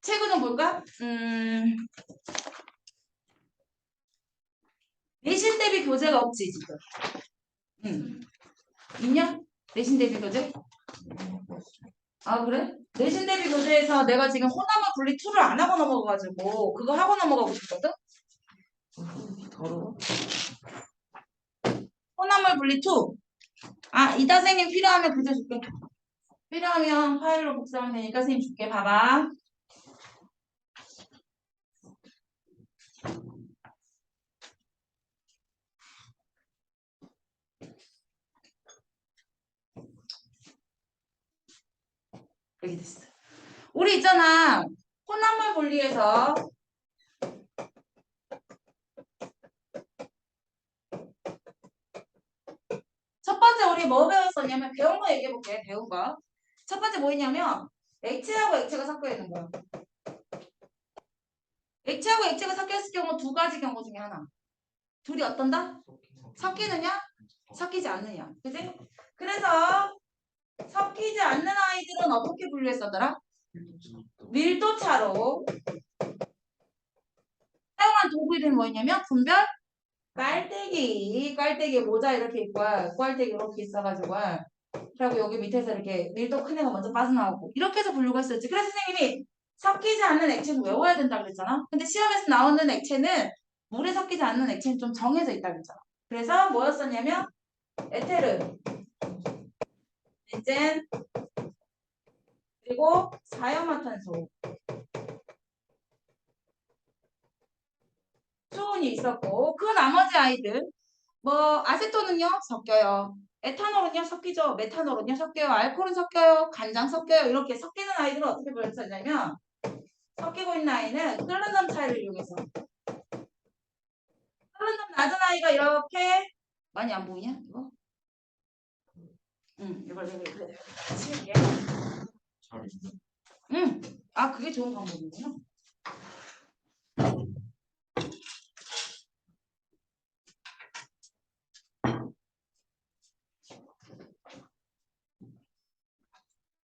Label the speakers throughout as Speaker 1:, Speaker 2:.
Speaker 1: 최고 좀 볼까? 내신 대비 교재가 없지 지금. 있냐? 내신 대비 교재? 아 그래? 내신 대비 교재에서 내가 지금 호남화 분리 2를 안 하고 넘어가가지고 그거 하고 넘어가고 싶거든? 더러워. 호남화 분리 2. 아 이따 선생님 필요하면 교재 줄게. 필요하면 파일로 복사하면 되니까 선생님 줄게. 봐봐. 여기 됐어. 우리 있잖아. 혼합물 분리에서 첫 번째 우리 뭐 배웠었냐면 배운 거 얘기해볼게. 배운 거. 첫 번째 뭐였냐면 액체하고 액체가 섞여 있는 거야. 액체하고 액체가 섞여 있을 경우 두 가지 경우 중에 하나. 둘이 어떤다? 섞이느냐? 섞이지 않느냐. 그지? 그래서 섞이지 않는 아이들은 어떻게 분류했었더라? 밀도차로 사용한 도구 이름이 뭐였냐면 분별 깔때기 모자 이렇게 있고 깔때기 이렇게 있어가지고 그리고 여기 밑에서 이렇게 밀도 큰 애가 먼저 빠져나오고 이렇게 해서 분류가 했었지. 그래서 선생님이 섞이지 않는 액체는 외워야 된다 그랬잖아. 근데 시험에서 나오는 액체는 물에 섞이지 않는 액체는 좀 정해져 있다 그랬잖아. 그래서 뭐였었냐면 에테르, 벤젠, 그리고 사연화탄소, 수은이 있었고 그 나머지 아이들 뭐 아세톤은요 섞여요. 에탄올은요 섞이죠. 메탄올은요 섞여요. 알코올은 섞여요. 간장 섞여요. 이렇게 섞이는 아이들은 어떻게 보였었냐면 섞이고 있는 아이는 끓는 점 차이를 이용해서 끓는 점 낮은 아이가 이렇게 많이 안 보이냐 이거? 이걸 내가 이렇게 치울게. 아 그게 좋은 방법이구나.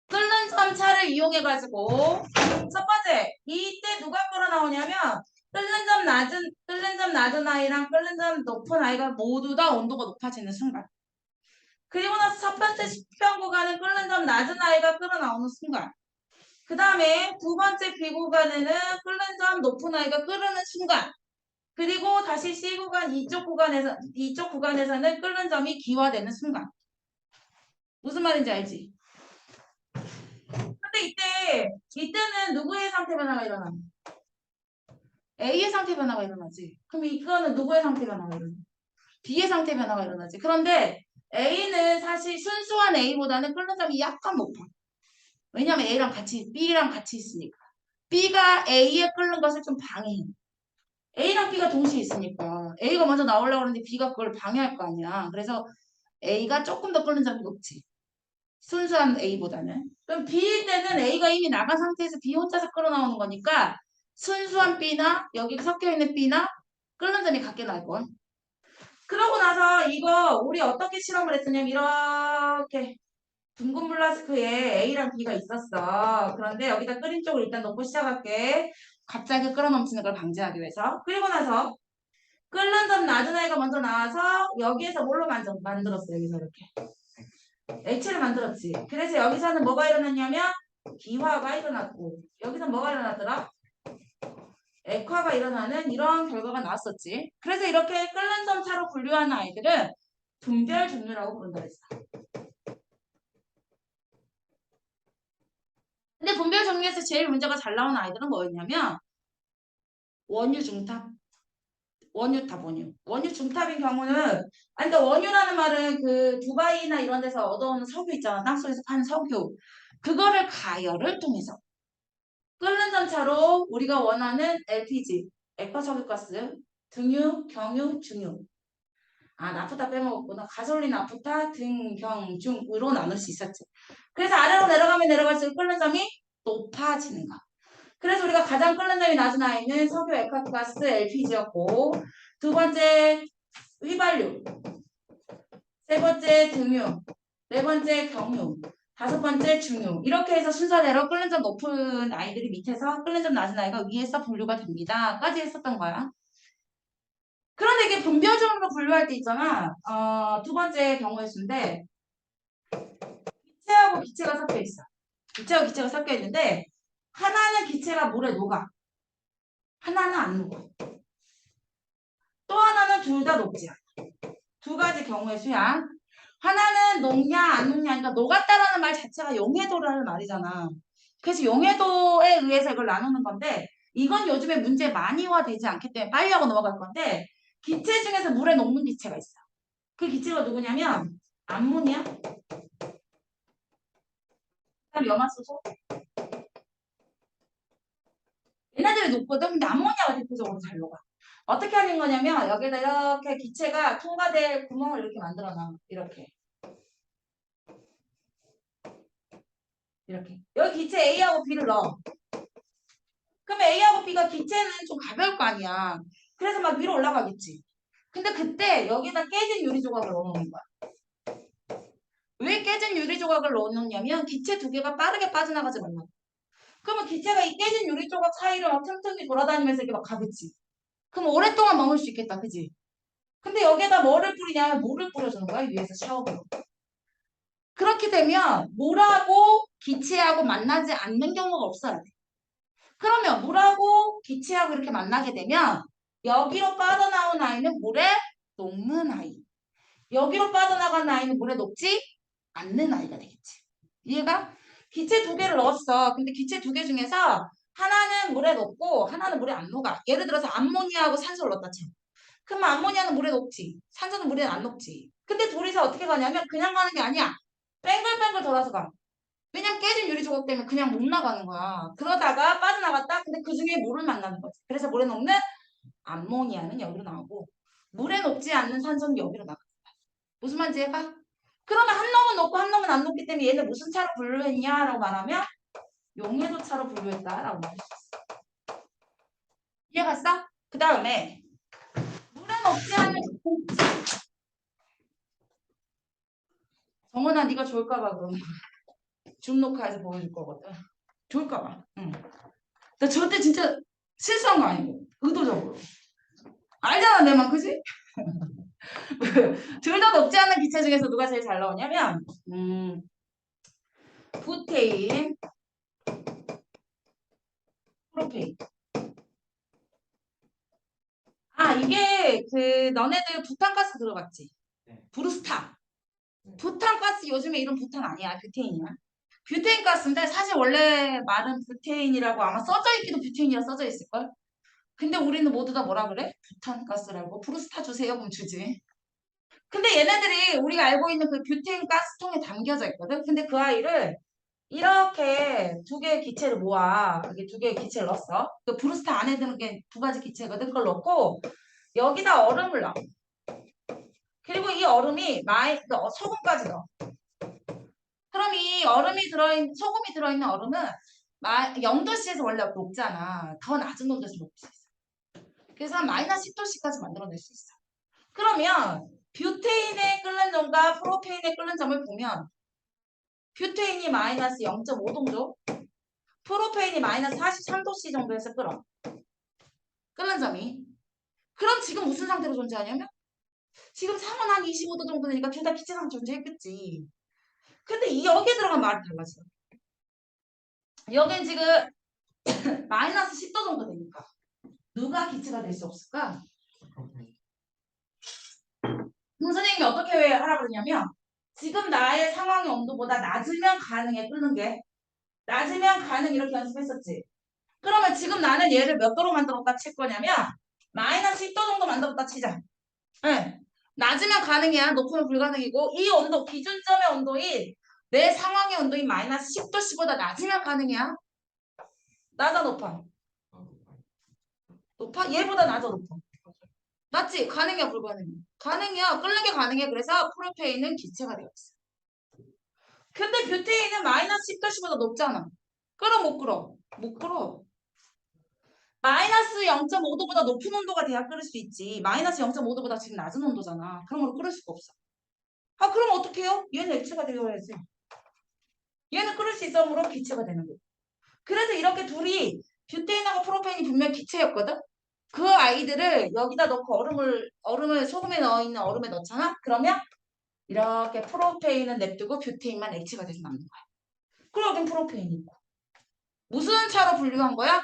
Speaker 1: 끓는 점 차를 이용해 가지고 첫 번째 이때 누가 끌어 나오냐면 끓는 점 낮은 아이랑 끓는 점 높은 아이가 모두 다 온도가 높아지는 순간. 그리고 나서 첫 번째 수평 구간은 끓는 점 낮은 아이가 끌어 나오는 순간. 그 다음에 두 번째 B 구간에는 끓는 점 높은 아이가 끓는 순간. 그리고 다시 C 구간 이쪽 구간에서는 끓는 점이 기화되는 순간. 무슨 말인지 알지? 근데 이때는 누구의 상태 변화가 일어나? A의 상태 변화가 일어나지. 그럼 이거는 누구의 상태 변화가 일어나? B의 상태 변화가 일어나지. 그런데 A는 사실 순수한 A보다는 끓는 점이 약간 높아. 왜냐면 B랑 같이 있으니까. B가 A에 끓는 것을 좀 방해해. A랑 B가 동시에 있으니까. A가 먼저 나오려고 하는데 B가 그걸 방해할 거 아니야. 그래서 A가 조금 더 끓는 점이 높지. 순수한 A보다는. 그럼 B일 때는 A가 이미 나간 상태에서 B 혼자서 끓어 나오는 거니까 순수한 B나 여기 섞여있는 B나 끓는 점이 같게 나올 거야. 그러고 나서 이거 우리 어떻게 실험을 했었냐면 이렇게 둥근 플라스크에 A랑 B가 있었어. 그런데 여기다 끓인 쪽을 일단 넣고 시작할게. 갑자기 끓어 넘치는 걸 방지하기 위해서. 그리고 나서 끓는 점 낮은 아이가 먼저 나와서 여기에서 뭘로 만들었어. 여기서 이렇게. 액체를 만들었지. 그래서 여기서는 뭐가 일어났냐면 기화가 일어났고 여기서 뭐가 일어났더라? 액화가 일어나는 이런 결과가 나왔었지. 그래서 이렇게 끓는 점 차로 분류하는 아이들은 분별 종류라고 부른다 그랬어. 근데 분별 종류에서 제일 문제가 잘 나오는 아이들은 뭐였냐면 원유 중탑, 원유탑, 원유 중탑인 경우는 그러니까 원유라는 말은 그 두바이나 이런 데서 얻어오는 석유 있잖아. 땅속에서 파는 석유. 그거를 가열을 통해서 끓는 점차로 우리가 원하는 LPG, 액화석유가스, 등유, 경유, 중유. 아, 나프타 빼먹었구나. 가솔린, 나프타, 등, 경, 중으로 나눌 수 있었지. 그래서 아래로 내려가면 내려갈수록 끓는 점이 높아지는 거. 그래서 우리가 가장 끓는 점이 낮은 아이는 석유, 액화가스, LPG였고 두 번째 휘발유, 세 번째 등유, 네 번째 경유, 다섯 번째 중요. 이렇게 해서 순서대로 끓는 점 높은 아이들이 밑에서 끓는 점 낮은 아이가 위에서 분류가 됩니다. 까지 했었던 거야. 그런데 이게 분별적으로 분류할 때 있잖아. 두 번째 경우의 수인데 기체하고 기체가 섞여 있어. 기체하고 기체가 섞여 있는데 하나는 기체가 물에 녹아. 하나는 안 녹아. 또 하나는 둘 다 녹지 않아. 두 가지 경우의 수야. 하나는 녹냐 안 녹냐 그러니까 녹았다라는 말 자체가 용해도라는 말이잖아. 그래서 용해도에 의해서 이걸 나누는 건데 이건 요즘에 문제 많이화 되지 않기 때문에 빨리 하고 넘어갈 건데 기체 중에서 물에 녹는 기체가 있어. 그 기체가 누구냐면 암모니아, 그다음 염화수소. 얘네들이 녹거든. 근데 암모니아가 대표적으로 잘 녹아. 어떻게 하는 거냐면 여기다 이렇게 기체가 통과될 구멍을 이렇게 만들어놔. 이렇게. 이렇게. 여기 기체 A하고 B를 넣어. 그럼 A하고 B가 기체는 좀 가벼울 거 아니야. 그래서 막 위로 올라가겠지. 근데 그때 여기다 깨진 유리 조각을 넣어놓는 거야. 왜 깨진 유리 조각을 넣어놓냐면 기체 두 개가 빠르게 빠져나가지 말라고. 그러면 기체가 이 깨진 유리 조각 사이를 막 틈틈이 돌아다니면서 이렇게 막 가겠지. 그럼 오랫동안 머물 수 있겠다. 그지? 근데 여기에다 뭐를 뿌리냐면 물을 뿌려주는 거야. 위에서 샤워기로. 그렇게 되면 물하고 기체하고 만나지 않는 경우가 없어야 돼. 그러면 물하고 기체하고 이렇게 만나게 되면 여기로 빠져나온 아이는 물에 녹는 아이. 여기로 빠져나간 아이는 물에 녹지 않는 아이가 되겠지. 이해가? 기체 두 개를 넣었어. 근데 기체 두 개 중에서 하나는 물에 녹고 하나는 물에 안 녹아. 예를 들어서 암모니아하고 산소를 넣었다 쳐. 그러면 암모니아는 물에 녹지. 산소는 물에 안 녹지. 근데 둘이서 어떻게 가냐면 그냥 가는 게 아니야. 뱅글뱅글 돌아서 가. 왜냐면 깨진 유리 조각 때문에 그냥 못 나가는 거야. 그러다가 빠져나갔다. 근데 그 중에 물을 만나는 거지. 그래서 물에 녹는 암모니아는 여기로 나오고 물에 녹지 않는 산소는 여기로 나가. 무슨 말인지 해봐? 그러면 한 놈은 녹고 한 놈은 안 녹기 때문에 얘는 무슨 차로 분류했냐라고 말하면 용해도 차로 분류했다라고 말할 수 있어. 이해갔어? 그 다음에 물에 녹지 않는 정원아 네가 좋을까봐 그러는 거야. 줌 녹화해서 보여줄 거거든. 좋을까봐. 응. 나 절대 진짜 실수한 거 아니고 의도적으로. 알잖아 내 맘 그지? 둘 다 녹지 않는 기체 중에서 누가 제일 잘 나오냐면 부테인, 프로페인. 아 이게 그 너네들 부탄가스 들어봤지?
Speaker 2: 네.
Speaker 1: 브루스타. 부탄가스 요즘에 이름 부탄 아니야. 뷰테인이야. 뷰테인 가스인데 사실 원래 말은 뷰테인이라고 아마 써져 있기도 뷰테인이라 써져 있을걸? 근데 우리는 모두 다 뭐라 그래? 부탄가스라고. 브루스타 주세요. 그럼 주지. 근데 얘네들이 우리가 알고 있는 그 뷰테인 가스통에 담겨져 있거든. 근데 그 아이를 이렇게 두 개의 기체를 모아. 여기 두 개의 기체를 넣었어. 그 브루스타 안에 드는 게 두 가지 기체거든. 그걸 넣고 여기다 얼음을 넣어. 그리고 이 얼음이 소금까지 넣어. 그럼 이 소금이 들어있는 얼음은 0도씨에서 원래 녹잖아. 더 낮은 온도에서 녹을 수 있어. 그래서 한 마이너스 10도씨까지 만들어낼 수 있어. 그러면 뷰테인의 끓는 점과 프로페인의 끓는 점을 보면 뷰테인이 마이너스 0.5도죠. 프로페인이 마이너스 43도씨 정도에서 끓는 점이. 그럼 지금 무슨 상태로 존재하냐면 지금 상온 한 25도 정도 되니까 둘 다 기체상 존재했겠지. 근데 여기에 들어간 말이 달라져. 여긴 지금 마이너스 10도 정도 되니까 누가 기체가 될 수 없을까? 선생님이 어떻게 하라고 그러냐면 지금 나의 상황의 온도보다 낮으면 가능해 끓는 게 낮으면 가능 이렇게 연습했었지. 그러면 지금 나는 얘를 몇 도로 만들었다 칠 거냐면 마이너스 10도 정도 만들었다 치자. 네. 낮으면 가능이야. 높으면 불가능이고 이 온도 기준점의 온도인 내 상황의 온도인 마이너스 10도씨보다 낮으면 가능이야. 낮아 높아? 높아? 얘보다 낮아 높아? 맞지? 가능이야 불가능해? 가능이야. 끓는 게 가능해. 그래서 프로페인은 기체가 되어 있어. 근데 뷰테인은 마이너스 10도씨보다 높잖아. 끓어 못 끓어? 못 끓어. 마이너스 0.5도보다 높은 온도가 돼야 끓을 수 있지. 마이너스 0.5도보다 지금 낮은 온도잖아. 그런 걸로 끓을 수가 없어. 아 그럼 어떡해요? 얘는 액체가 되어야지. 얘는 끓을 수 있으므로 기체가 되는 거예요. 그래서 이렇게 둘이 뷰테인하고 프로페인이 분명 기체였거든. 그 아이들을 여기다 넣고 얼음을 소금에 넣어 있는 얼음에 넣잖아. 그러면 이렇게 프로페인은 냅두고 뷰테인만 액체가 돼서 남는 거야. 그리고 여긴 프로페인이 있고. 무슨 차로 분류한 거야?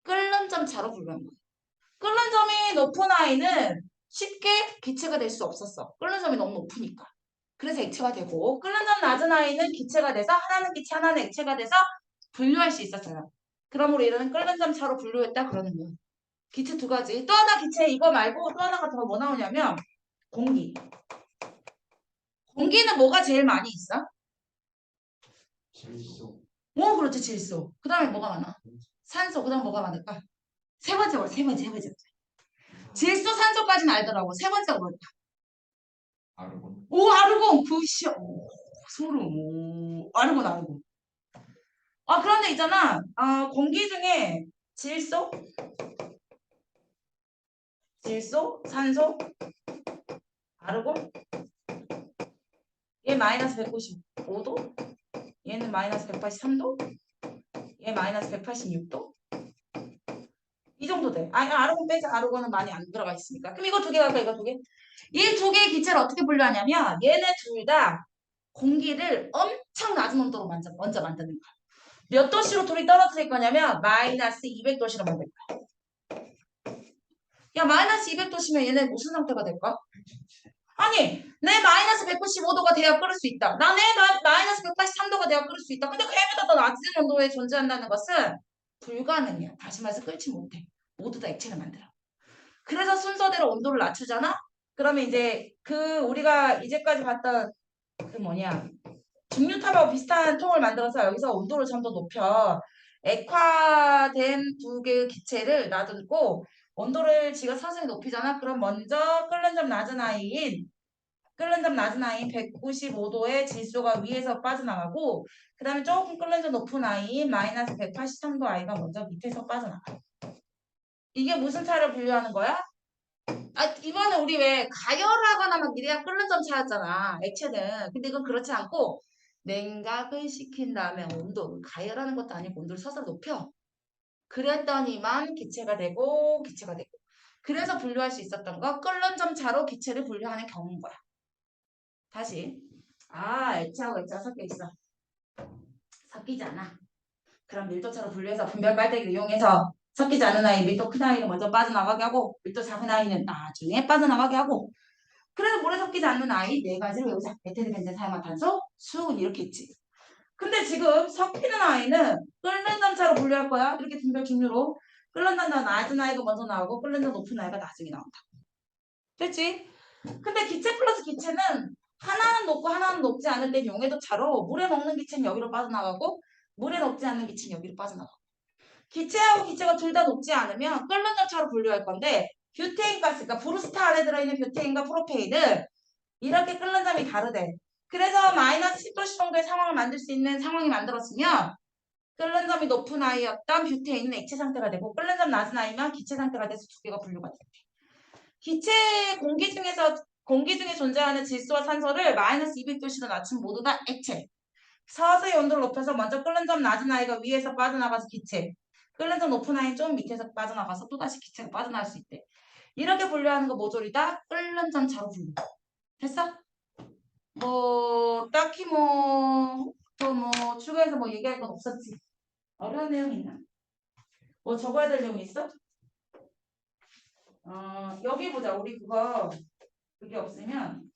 Speaker 1: 끓는 점 차로 분류한 거야. 끓는 점이 높은 아이는 쉽게 기체가 될 수 없었어. 끓는 점이 너무 높으니까. 그래서 액체가 되고 끓는 점 낮은 아이는 기체가 돼서 하나는 기체 하나는 액체가 돼서 분류할 수 있었잖아. 그러므로 이런 끓는 점 차로 분류했다 그러는 거야. 기체 두 가지. 또 하나 기체 이거 말고 또 하나가 더 뭐 나오냐면 공기. 공기는 뭐가 제일 많이 있어?
Speaker 2: 질소.
Speaker 1: 그렇지 질소. 그 다음에 뭐가 많아? 산소. 그 다음 뭐가 많을까? 세 번째. 질소, 산소까지는 알더라고. 세 번째가 뭘까?
Speaker 2: 아르곤.
Speaker 1: 오, 아르곤. 굿이야. 오, 소름. 오, 아르곤. 아, 그런데 있잖아. 공기 중에 질소, 산소, 아르곤. 얘 마이너스 195도. 얘는 마이너스 183도. 얘 마이너스 186도. 이 정도 돼. 아르곤 빼자. 아르곤은 많이 안 들어가 있으니까. 그럼 이거 두 개 갈까? 이거 두 개? 이 두 개의 기체를 어떻게 분류하냐면 얘네 둘 다 공기를 엄청 낮은 온도로 먼저 만드는 거야. 몇 도씨로 둘이 떨어뜨릴 거냐면 마이너스 200도씨로 만들 거야. 야 마이너스 200도씨면 얘네 무슨 상태가 될까? 아니 내 마이너스 195도가 돼야 끓을 수 있다. 내 마이너스 183도가 돼야 끓을 수 있다. 근데 걔보다 더 낮은 온도에 존재한다는 것은 불가능이야. 다시 말해서 끓지 못해. 모두 다 액체를 만들어. 그래서 순서대로 온도를 낮추잖아? 그러면 이제 우리가 이제까지 봤던 그 뭐냐 중류탑하고 비슷한 통을 만들어서 여기서 온도를 좀 더 높여 액화된 두 개의 기체를 놔두고 온도를 지가 서서히 높이잖아. 그럼 먼저 끓는 점 낮은 아이인 195도의 질소가 위에서 빠져나가고 그 다음에 조금 끓는 점 높은 아이인 마이너스 183도 아이가 먼저 밑에서 빠져나가. 이게 무슨 차를 분류하는 거야? 이거는 우리 왜 가열하거나 막 이래야 끓는 점 차였잖아. 액체는. 근데 이건 그렇지 않고 냉각을 시킨 다음에 온도를 가열하는 것도 아니고 온도를 서서 높여. 그랬더니만 기체가 되고. 그래서 분류할 수 있었던 거 끓는 점 차로 기체를 분류하는 경우인 거야. 다시. 액체하고 액체가 섞여 있어. 섞이지 않아. 그럼 밀도차로 분류해서 분별 빨대기를 이용해서 섞이지 않은 아이, 밀도 큰 아이는 먼저 빠져나가게 하고 밀도 작은 아이는 나중에 빠져나가게 하고 그래서 물에 섞이지 않는 아이 네 가지를 외우자. 에테르 벤젠 사용화탄소, 수은 이렇게 했지. 근데 지금 섞이는 아이는 끓는 점차로 분류할 거야. 이렇게 분별 종류로. 끓는 점 낮은 아이가 먼저 나오고 끓는 점 높은 아이가 나중에 나온다. 됐지? 근데 기체 플러스 기체는 하나는 높고 하나는 높지 않을 땐 용해도차로 물에 녹는 기체는 여기로 빠져나가고 물에 녹지 않는 기체는 여기로 빠져나가고 기체하고 기체가 둘 다 높지 않으면 끓는 점차로 분류할 건데 뷰테인 가스, 그러니까 브루스타 안에 들어있는 뷰테인과 프로페인은 이렇게 끓는 점이 다르대. 그래서 마이너스 10도씨 정도의 상황을 만들 수 있는 상황이 만들어지면 끓는 점이 높은 아이였던 뷰테인은 액체 상태가 되고 끓는 점 낮은 아이면 기체 상태가 돼서 두 개가 분류가 된대. 기체 공기 중에 존재하는 질소와 산소를 마이너스 200도씨로 낮춘 모두 다 액체. 서서히 온도를 높여서 먼저 끓는 점 낮은 아이가 위에서 빠져나가서 기체. 끓는 점 높은 아이는 좀 밑에서 빠져나가서 또다시 기체가 빠져나갈 수 있대. 이렇게 분류하는 거 모조리다 끓는 점차로 분류. 됐어? 딱히 또 추가해서 얘기할 건 없었지. 어려운 내용 있나? 적어야 될 내용 있어? 여기 보자. 우리 그게 없으면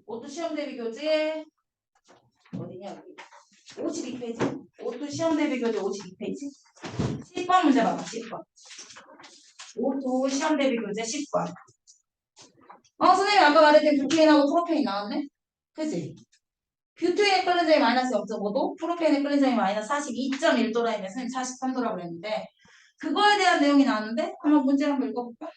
Speaker 1: 오투 시험 대비 교재 어디냐 여기 52페이지 오투 시험 대비 교재 52페이지 10번 문제 봐봐 10번 오투 시험 대비 교재 10번 선생님 아까 말했던 뷰테인하고 프로페인 나왔네? 그치? 뷰테인의 끓는 점이 마이너스 0.5도 프로페인의 끓는 점이 마이너스 42.1도라 했는데 선생님 43도라고 그랬는데 그거에 대한 내용이 나왔는데 한번 문제 한번 읽어볼까?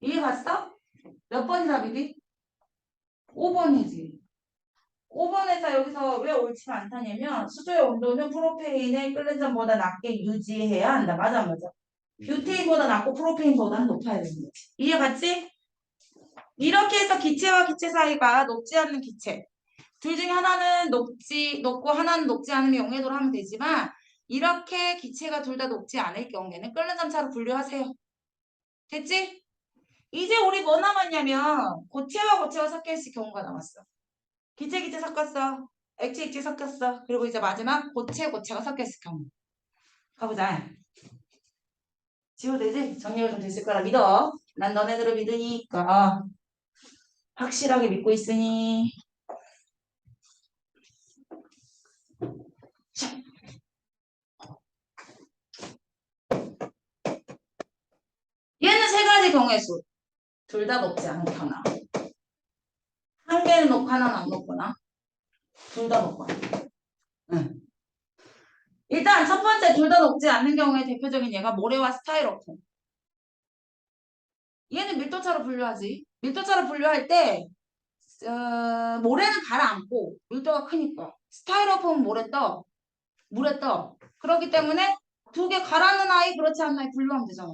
Speaker 1: 이해 갔어? 몇 번이 답이지? 5번이지. 5번에서 여기서 왜 옳지가 않다냐면 수조의 온도는 프로페인의 끓는 전보다 낮게 유지해야 한다. 맞아, 안 맞아? 뷰테인보다 낮고 프로페인보다는 높아야 되는 거지. 이해 갔지? 이렇게 해서 기체와 기체 사이가 녹지 않는 기체. 둘 중에 하나는 높고 하나는 녹지 않으면 용해도로 하면 되지만 이렇게 기체가 둘 다 녹지 않을 경우에는 끓는 점차로 분류하세요. 됐지? 이제 우리 뭐 남았냐면 고체와 고체가 섞여 있을 경우가 남았어. 기체 기체 섞었어. 액체 액체 섞였어. 그리고 이제 마지막 고체 고체가 섞여 있을 경우. 가보자. 지워도 되지? 정리가 좀 됐을 거라 믿어. 난 너네들을 믿으니까. 확실하게 믿고 있으니. 자, 얘는 세 가지 경우의 수. 둘 다 높지 않거나. 한 개는 높고 하나는 안 높거나. 둘 다 높거나. 응. 일단 첫 번째 둘 다 높지 않는 경우에 대표적인 예가 모래와 스타이로폼. 얘는 밀도차로 분류하지. 밀도차로 분류할 때 모래는 가라앉고 밀도가 크니까 스타이로폼 모래 떠 물에 떠 그렇기 때문에 두 개 가라앉는 아이 그렇지 않은 아이 분류하면 되잖아.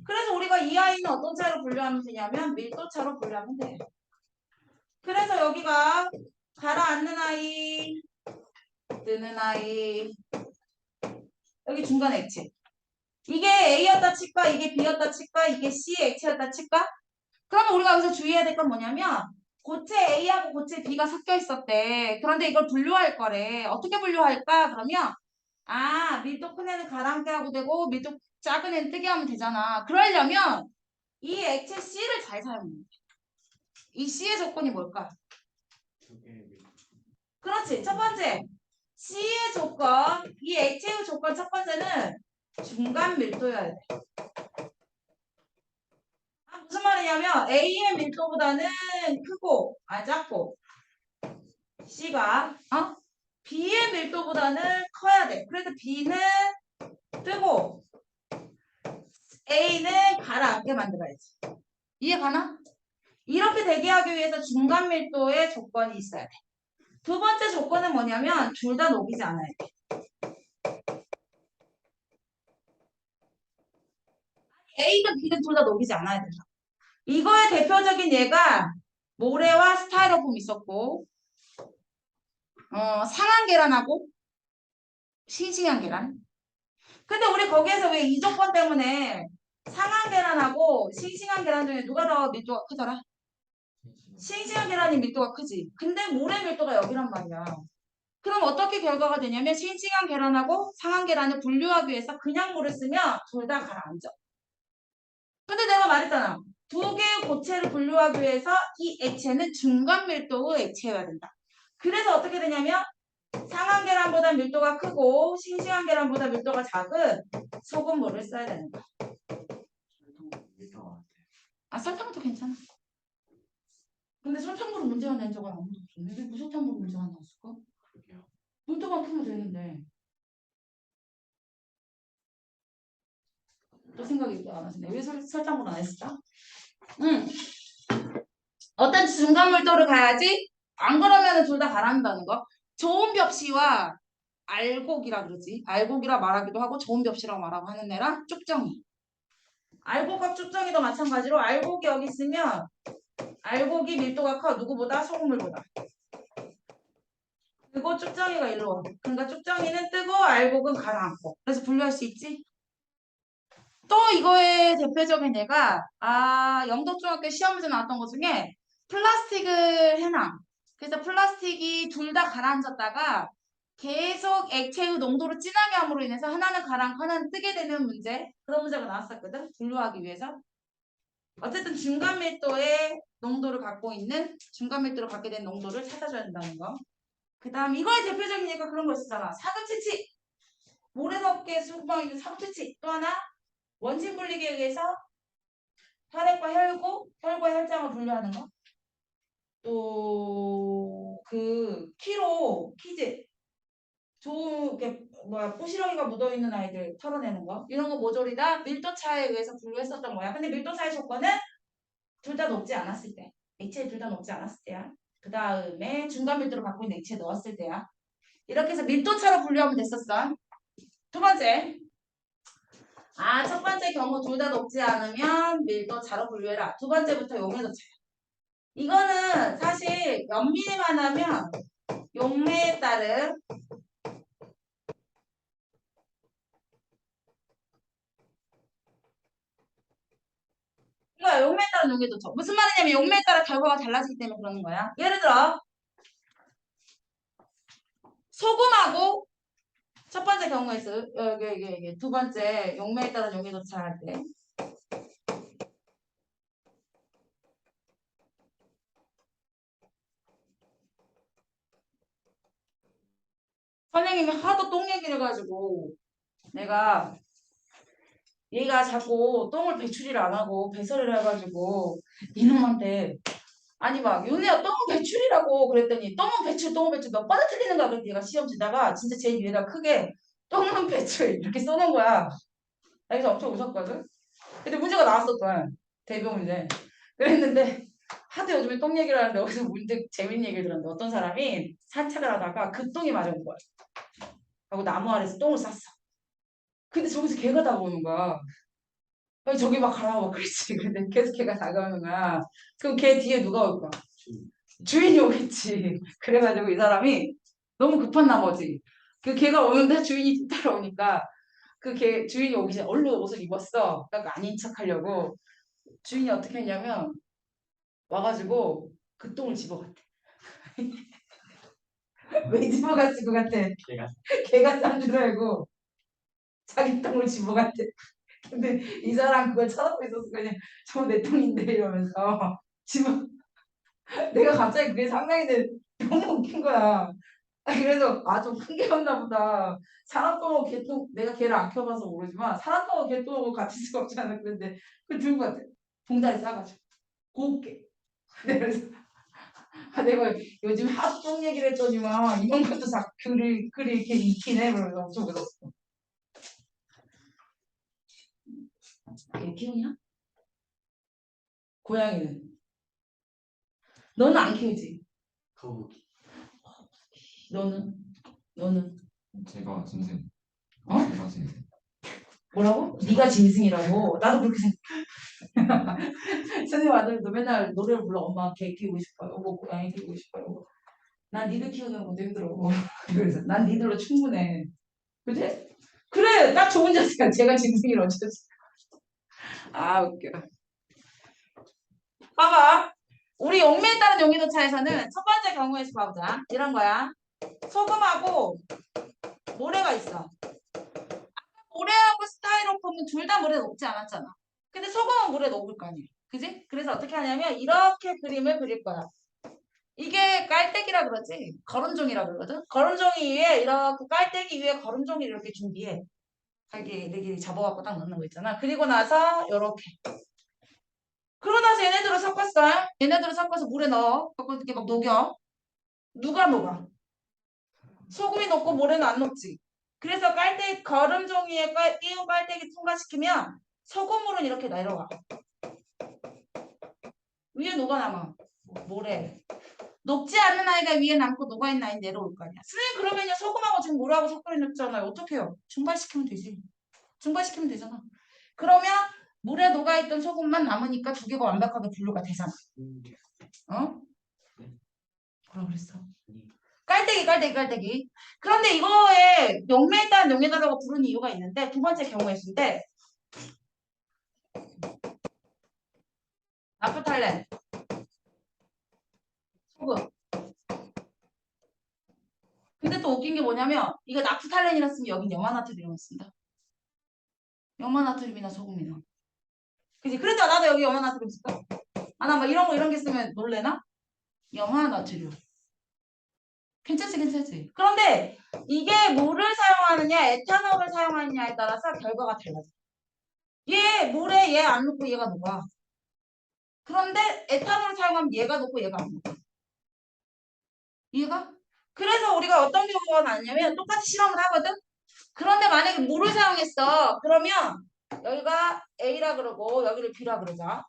Speaker 1: 그래서 우리가 이 아이는 어떤 차로 분류하면 되냐면 밀도차로 분류하면 돼. 그래서 여기가 가라앉는 아이 뜨는 아이 여기 중간 액체 이게 A였다 칠까 이게 B였다 칠까 이게 C의 액체였다 칠까 그러면 우리가 여기서 주의해야 될 건 뭐냐면 고체 A하고 고체 B가 섞여 있었대. 그런데 이걸 분류할 거래. 어떻게 분류할까? 그러면 밀도 큰 애는 가라앉게 하고 되고 밀도 작은 애는 뜨게 하면 되잖아. 그러려면 이 액체 C를 잘 사용해. 이 C의 조건이 뭘까? 그렇지. 첫 번째 C의 조건, 이 액체의 조건 첫 번째는 중간 밀도여야 돼. 무슨 말이냐면 A의 밀도보다는 크고 작고 C가 B의 밀도보다는 커야 돼. 그래서 B는 뜨고 A는 가라앉게 만들어야지. 이해 가나? 이렇게 되게 하기 위해서 중간 밀도의 조건이 있어야 돼. 두 번째 조건은 뭐냐면 둘 다 녹이지 않아야 돼. A든 B든 둘 다 녹이지 않아야 된다. 이거의 대표적인 예가 모래와 스타이로폼 있었고 상한 계란하고 싱싱한 계란. 근데 우리 거기에서 왜 이 조건 때문에 상한 계란하고 싱싱한 계란 중에 누가 더 밀도가 크더라? 싱싱한 계란이 밀도가 크지. 근데 모래 밀도가 여기란 말이야. 그럼 어떻게 결과가 되냐면 싱싱한 계란하고 상한 계란을 분류하기 위해서 그냥 물을 쓰면 둘 다 가라앉아. 근데 내가 말했잖아. 두 개의 고체를 분류하기 위해서 이 액체는 중간 밀도의 액체여야 된다. 그래서 어떻게 되냐면 상한 계란보다 밀도가 크고 싱싱한 계란보다 밀도가 작은 소금물을 써야 되는 거야. 설탕도 괜찮아. 근데 설탕물은 문제가 낸 적은 아무도 없었네. 왜 무설탕물은 문제가 나왔을까? 밀도만 크면 되는데. 또 생각이 안 하시네. 왜 설탕물 안 했을까? 응. 어떤 중간 밀도를 가야지? 안 그러면 둘 다 가라앉는다는 거. 좋은 벽시와 알곡이라 그러지. 알곡이라 말하기도 하고 좋은 벽시라고 말하고 하는 애랑 쭉정이. 알곡과 쭉정이도 마찬가지로 알곡이 여기 있으면 알곡이 밀도가 커. 누구보다? 소금물보다. 그리고 쭉정이가 일로 와. 그러니까 쭉정이는 뜨고 알곡은 가라앉고. 그래서 분류할 수 있지? 또 이거의 대표적인 예가 영덕중학교 시험 문제 나왔던 것 중에 플라스틱을 해놔. 그래서 플라스틱이 둘 다 가라앉았다가 계속 액체의 농도를 진하게 함으로 인해서 하나는 가라앉고 하나는 뜨게 되는 문제. 그런 문제가 나왔었거든. 분류하기 위해서. 어쨌든 중간 밀도의 농도를 갖고 있는 중간 밀도를 갖게 된 농도를 찾아줘야 된다는 거. 그 다음 이거의 대표적인 예가 그런 거 있었잖아. 사도치치. 모래덮개 수방에 있는 사도치치. 또 하나 원심 분리기에 의해서 혈액과 혈과 혈장을 분류하는 거. 또 그 퀴즈 좋은 부시렁이가 묻어있는 아이들 털어내는 거 이런 거 모조리 다 밀도 차에 의해서 분류했었던 거야. 근데 밀도 차의 조건은 둘 다 녹지 않았을 때. 액체 둘 다 녹지 않았을 때야. 그 다음에 중간 밀도를 갖고 있는 액체 넣었을 때야. 이렇게 해서 밀도차로 분류하면 됐었어. 두 번째. 첫 번째 경우 둘 다 녹지 않으면 밀도차로 분류해라. 두 번째부터 용매도차. 이거는 사실 연미만 하면 용매에 따른 이거야. 용매에 따른 용매도차. 무슨 말이냐면 용매에 따라 결과가 달라지기 때문에 그러는 거야. 예를 들어 소금하고 첫 번째 경우에서 여기 두 번째 용매에 따른 용매도차 할 때 선생님이 하도 똥 얘기를 해가지고 내가 얘가 자꾸 똥을 배출을 안 하고 배설을 해가지고 이놈한테 아니 막 윤혜야 똥은 배출이라고 그랬더니 똥은 배출 몇 번을 틀리는 거야. 그래서 얘가 시험 치다가 진짜 제 위에다 크게 똥은 배출 이렇게 써놓은 거야. 나 그래서 엄청 웃었거든. 근데 문제가 나왔었던 대표 문제. 그랬는데 하도 요즘에 똥 얘기를 하는데 어디서 문제 재밌는 얘기를 들었는데 어떤 사람이 산책을 하다가 그 똥이 맞아온 거야. 하고 나무 아래서 똥을 쌌어. 근데 저기서 개가 다가오는 거야. 아니, 저기 막 가라고 막 그랬지. 근데 계속 걔가 다가오는 거야. 그럼 걔 뒤에 누가 올 거야? 주인이 오겠지. 그래가지고 이 사람이 너무 급한 나머지 그 걔가 오는데 주인이 따라오니까 그 걔 주인이 오기 전에 얼른 옷을 입었어. 그러니까 아닌 척 하려고 주인이 어떻게 했냐면 와가지고 그 똥을 집어갔대. 왜 집어갔을 것 같아?
Speaker 2: 걔가
Speaker 1: 걔가 싼 줄 알고 자기 똥을 집어갔대. 근데 이 사람 그걸 쳐다보고 있었어. 그냥 저 내 똥인데 이러면서 집어 내가 갑자기 그게 상상이 돼. 너무 웃긴 거야. 그래서 좀 큰 개였나 보다. 사람똥하고 개똥 내가 개를 안 키워봐서 모르지만 사람똥하고 개똥하고 같이 수가 없지 않아. 그런데 그 들고 갔대. 봉다리 싸가지고 곱게. 그래서 내가 요즘 하도 똥 얘기를 했더니만 이런 것도 자 글이 이렇게 익히네. 그러면서 엄청 웃었어. 개 키우냐? 고양이는? 너는 안 키우지?
Speaker 2: 거북이.
Speaker 1: 너는? 너는?
Speaker 2: 제가 짐승.
Speaker 1: 어?
Speaker 2: 제가 짐승.
Speaker 1: 뭐라고? 네가 짐승이라고? 나도 그렇게 생각해. 선생님 아들도 맨날 노래를 불러. 엄마 개 키우고 싶어요. 뭐 고양이 키우고 싶어요. 난 니들 키우는 거 너무 힘들어. 그래서 난 니들로 충분해. 그지? 그래, 딱 좋은 자세야. 제가 짐승이라 어쩌지. 웃겨. 봐봐. 우리 용매에 따른 용의도 차에서는 첫 번째 경우에서 봐보자. 이런 거야. 소금하고 모래가 있어. 모래하고 스타이로폼은 둘 다 물에 녹지 않았잖아. 근데 소금은 물에 녹을 거 아니야. 그지? 그래서 어떻게 하냐면 이렇게 그림을 그릴 거야. 이게 깔때기라 그러지. 거름종이라 그러거든. 거름종이 위에 이렇게 깔때기 위에 거름종이를 이렇게 준비해. 이렇게 잡아갖고 딱 넣는 거 있잖아. 그리고 나서 이렇게. 그러고 나서 얘네들을 섞었어. 얘네들을 섞어서 물에 넣어. 섞고 이렇게 막 녹여. 누가 녹아? 소금이 녹고 모래는 안 녹지. 그래서 깔때기 거름종이에 띄운 깔때기 통과시키면 소금물은 이렇게 내려가. 위에 녹아남아. 모래. 녹지 않는 아이가 위에 남고 녹아있는 아이는 내려올 거 아니야. 선생님 그러면요 소금하고 지금 물하고 섞어놨잖아요. 어떻게 해요? 증발시키면 되지. 증발시키면 되잖아. 그러면 물에 녹아있던 소금만 남으니까 두 개가 완벽하게 분류가 되잖아. 어? 뭐라 그랬어? 깔때기. 그런데 이거에 용매에 따른 용매다라고 부르는 이유가 있는데 두 번째 경우에 있을 때 나프탈렌, 소금. 근데 또 웃긴 게 뭐냐면 이거 나프탈렌이라 쓰면 여긴 염화나트륨을 쓴다. 염화나트륨이나 소금이나. 그지? 그래도 나도 여기 염화나트륨 쓸까? 나 막 이런 게 쓰면 놀래나? 염화나트륨. 괜찮지. 그런데 이게 뭐를 사용하느냐, 에탄올을 사용하느냐에 따라서 결과가 달라져. 얘 물에 얘 안 넣고 얘가 녹아. 그런데 에탄올을 사용하면 얘가 녹고 얘가 안 녹아. 이해가? 그래서 우리가 어떤 경우가 많냐면 똑같이 실험을 하거든? 그런데 만약에 물을 사용했어. 그러면 여기가 A라 그러고 여기를 B라 그러자.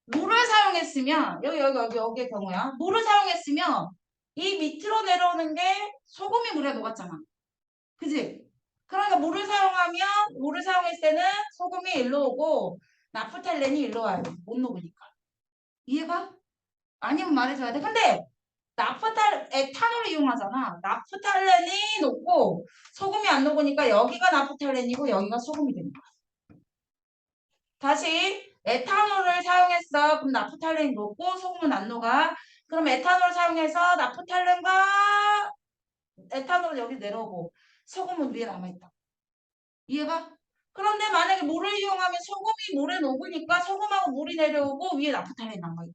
Speaker 1: 물을 사용했으면 여기의 경우야. 물을 사용했으면 이 밑으로 내려오는 게 소금이 물에 녹았잖아. 그지? 그러니까 물을 사용했을 때는 소금이 일로 오고 나프탈렌이 일로 와요. 못 녹으니까. 이해가? 아니면 말해줘야 돼. 근데 에탄올을 이용하잖아. 나프탈렌이 녹고 소금이 안 녹으니까 여기가 나프탈렌이고 여기가 소금이 되는 거야. 다시 에탄올을 사용했어. 그럼 나프탈렌이 녹고 소금은 안 녹아. 그럼 에탄올을 사용해서 나프탈렌과 에탄올은 여기 내려오고 소금은 위에 남아있다. 이해가? 그런데 만약에 물을 이용하면 소금이 물에 녹으니까 소금하고 물이 내려오고 위에 나프탈렌이 남아있다.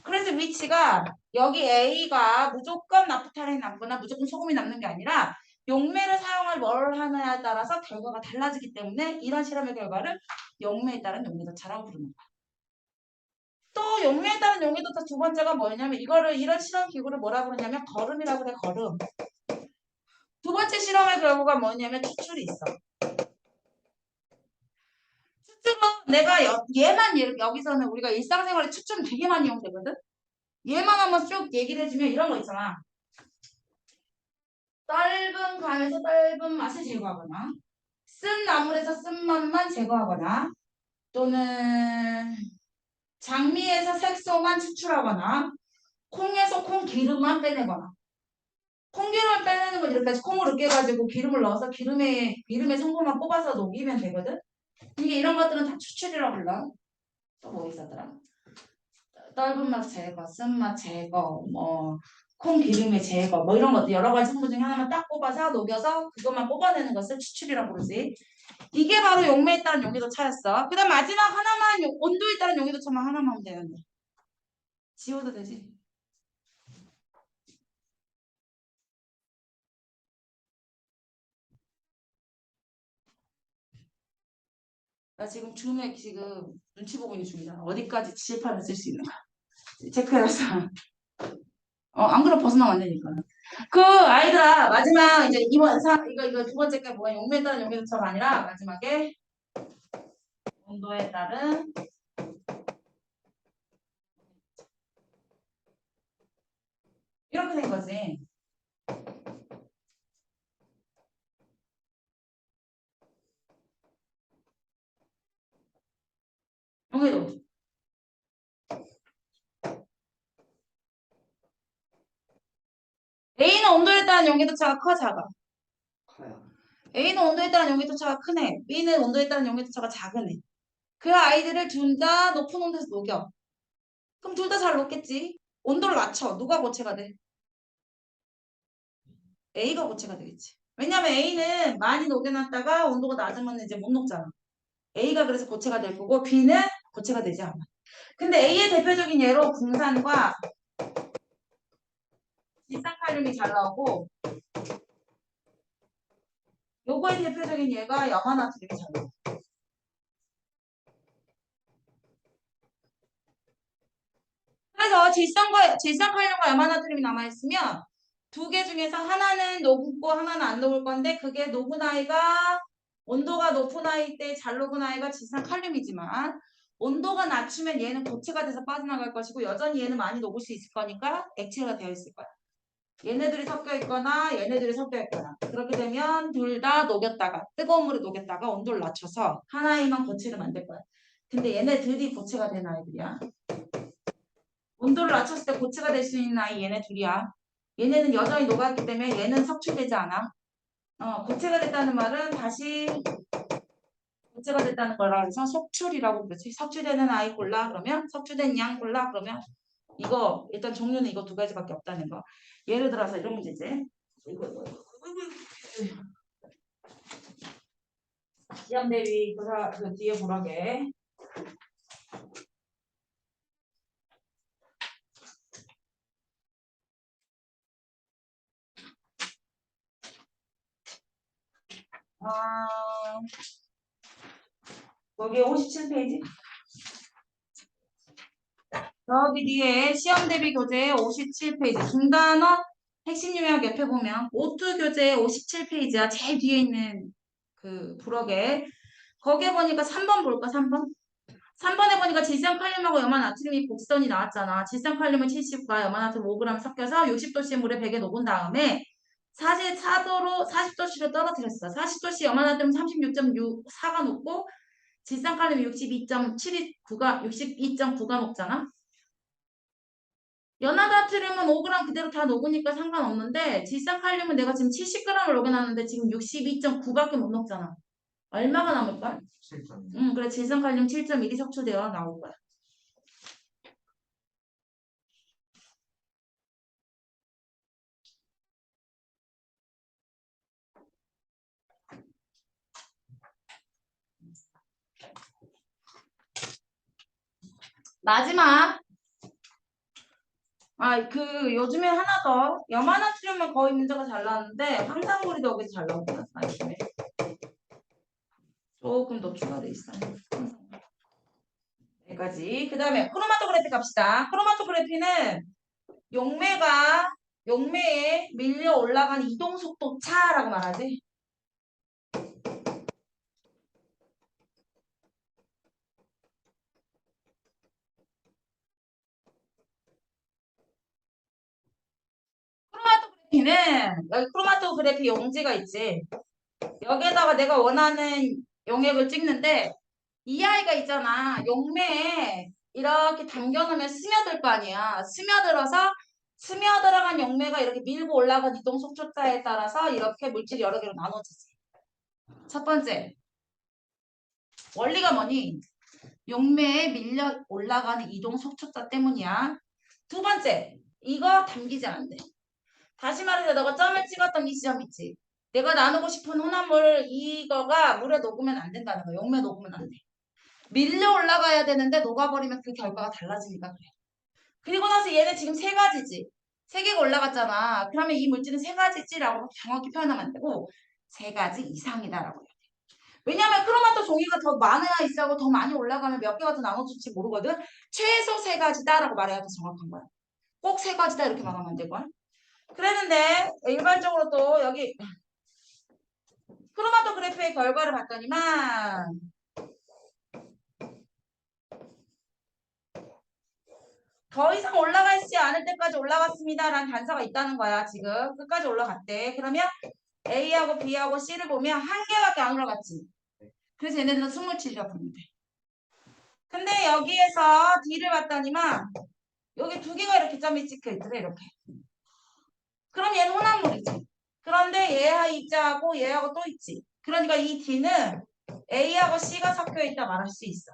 Speaker 1: 그래서 위치가 여기 A가 무조건 나프탈렌이 남거나 무조건 소금이 남는 게 아니라 용매를 사용할 뭘 하느냐에 따라서 결과가 달라지기 때문에 이런 실험의 결과를 용매에 따른 용매도차라고 부르는 거야. 또 용매에 따른 용매도차 두 번째가 뭐냐면 이런 실험 기구를 뭐라고 그러냐면 걸음이라고 그래. 걸음. 두 번째 실험의 결과가 뭐냐면 추출이 있어. 추출은 내가 여기서는 우리가 일상생활에 추출은 되게 많이 이용되거든. 얘만 한번 쭉 얘기를 해주면 이런 거 있잖아. 떫은 감에서 떫은 맛을 제거하거나 쓴 나물에서 쓴 맛만 제거하거나 또는 장미에서 색소만 추출하거나 콩에서 콩 기름만 빼내거나 콩기름을 빼내는 건 이렇게 콩을 으깨가지고 기름을 넣어서 기름의 성분만 뽑아서 녹이면 되거든. 이게 이런 것들은 다 추출이라고 불러. 또 뭐 있었더라? 떫은 맛 제거, 쓴맛 제거, 뭐 콩 기름의 제거, 뭐 이런 것들 여러 가지 성분 중에 하나만 딱 뽑아서 녹여서 그것만 뽑아내는 것을 추출이라고 부르지. 이게 바로 용매에 따른 용기도 차였어. 그다음 마지막 하나만 온도에 따른 용기도 차만 하나만 하면 되는데 지워도 되지. 나 지금 눈치 보고 있는 중이잖아. 어디까지 지시판을 쓸 수 있는가 체크해봤어. 안 그럼 벗어나면 안 되니까. 그 아이들아 마지막 이제 이거 두 번째 게 뭐야? 용매에 따른 용기도 차가 아니라 마지막에 온도에 따른 이렇게 된 거지. 용해도 A는 온도에 따른 용기도 차가 커 작아?
Speaker 2: 커요.
Speaker 1: A는 온도에 따른 용기도 차가 크네. B는 온도에 따른 용기도 차가 작으네. 그 아이들을 둘 다 높은 온도에서 녹여. 그럼 둘 다 잘 녹겠지. 온도를 낮춰. 누가 고체가 돼? A가 고체가 되겠지. 왜냐면 A는 많이 녹여놨다가 온도가 낮으면 이제 못 녹잖아. A가 그래서 고체가 될 거고 B는 고체가 되지 않아. 근데 A의 대표적인 예로 붕산과 지쌍칼륨이 잘 나오고 요거의 대표적인 예가 염화나트륨이 잘 나와. 그래서 질산칼륨과 염화나트륨이 남아있으면 두 개 중에서 하나는 녹고 하나는 안 녹을 건데 그게 녹은 아이가 온도가 높은 아이 때 잘 녹은 아이가 질산칼륨이지만 온도가 낮추면 얘는 고체가 돼서 빠져나갈 것이고 여전히 얘는 많이 녹을 수 있을 거니까 액체가 되어 있을 거야. 얘네들이 섞여 있거나 얘네들이 섞여 있거나 그렇게 되면 둘 다 녹였다가 뜨거운 물에 녹였다가 온도를 낮춰서 하나에만 고체를 만들 거야. 근데 얘네들이 고체가 된 아이들이야. 온도를 낮췄을 때 고체가 될 수 있는 아이 얘네 둘이야. 얘네는 여전히 녹았기 때문에 얘는 섭취되지 않아. 고체가 됐다는 말은 다시 고체가 됐다는 거라 해서 속출이라고 그러지. 섭취되는 아이 골라 그러면 섭취된 양 골라 그러면 이거 일단 종류는 이거 두 가지밖에 없다는 거. 예를 들어서 이런 문제지. 이거. 시험 대비 그 뒤에 보라게. 아, 여기 57페이지. 여기 뒤에 시험 대비 교재 57페이지 중단어 핵심 요약 옆에 보면 오투 교재 57페이지야. 제일 뒤에 있는 그 부럭에 거기에 보니까 3번 볼까 3번? 3번에 보니까 질산칼륨하고 염화나트륨이 곡선이 나왔잖아. 질산칼륨은 70과 염화나트륨 5g 섞여서 60도씨 물에 100에 녹은 다음에 44도로 40도씨로 떨어뜨렸어. 40도씨 염화나트륨 36.4가 녹고 질산칼륨 62.9가 녹잖아. 연화나트륨은 5g 그대로 다 녹으니까 상관없는데 질산칼륨은 내가 지금 70g을 녹여놨는데 지금 62.9밖에 못 녹잖아. 얼마가 남을까?
Speaker 2: 7점.
Speaker 1: 그래 질산칼륨 7.1이 섭취되어 나올 거야. 마지막. 요즘에 하나 더. 염화나트륨은 거의 문제가 잘 나왔는데 황산물이도 여기서 잘 나오거든. 요즘에. 조금 더 추가돼 있어. 여기까지. 그 다음에 크로마토그래피 갑시다. 크로마토그래피는 용매에 밀려 올라간 이동 속도 차라고 말하지. 크로마토그래피는 여기 크로마토그래피 용지가 있지. 여기에다가 내가 원하는 용액을 찍는데 이 아이가 있잖아. 용매에 이렇게 담겨놓으면 스며들 거 아니야. 스며들어간 용매가 이렇게 밀고 올라간 이동 속초자에 따라서 이렇게 물질이 여러 개로 나눠지지. 첫 번째, 원리가 뭐니? 용매에 밀려 올라가는 이동 속초자 때문이야. 두 번째, 이거 담기지 않는데. 다시 말해서 너가 점을 찍었던 이 지점 있지. 내가 나누고 싶은 혼합물 이거가 물에 녹으면 안 된다는 거야. 용매에 녹으면 안 돼. 밀려 올라가야 되는데 녹아버리면 그 결과가 달라지니까 그래. 그리고 나서 얘네 지금 세 가지지. 세 개가 올라갔잖아. 그러면 이 물질은 세 가지지라고 정확히 표현하면 안 되고 세 가지 이상이다라고 해야 돼. 왜냐하면 크로마토 종이가 더 많아야 있어하고 더 많이 올라가면 몇 개가 더 나눠질지 모르거든. 최소 세 가지다라고 말해야 더 정확한 거야. 꼭 세 가지다 이렇게 말하면 안 되고. 그랬는데 일반적으로 또 여기 크로마토 그래프의 결과를 봤더니만 더 이상 올라가지 않을 때까지 올라갔습니다라는 단서가 있다는 거야. 지금 끝까지 올라갔대. 그러면 A하고 B하고 C를 보면 한 개밖에 안 올라갔지. 그래서 얘네들은 순물질이라고 부르면 돼. 근데 여기에서 D를 봤더니만 여기 두 개가 이렇게 점이 찍혀 있더래. 이렇게. 그럼 얘는 혼합물이지. 그런데 얘하 입자하고 얘하고 또 있지. 그러니까 이 D는 A하고 C가 섞여 있다 말할 수 있어.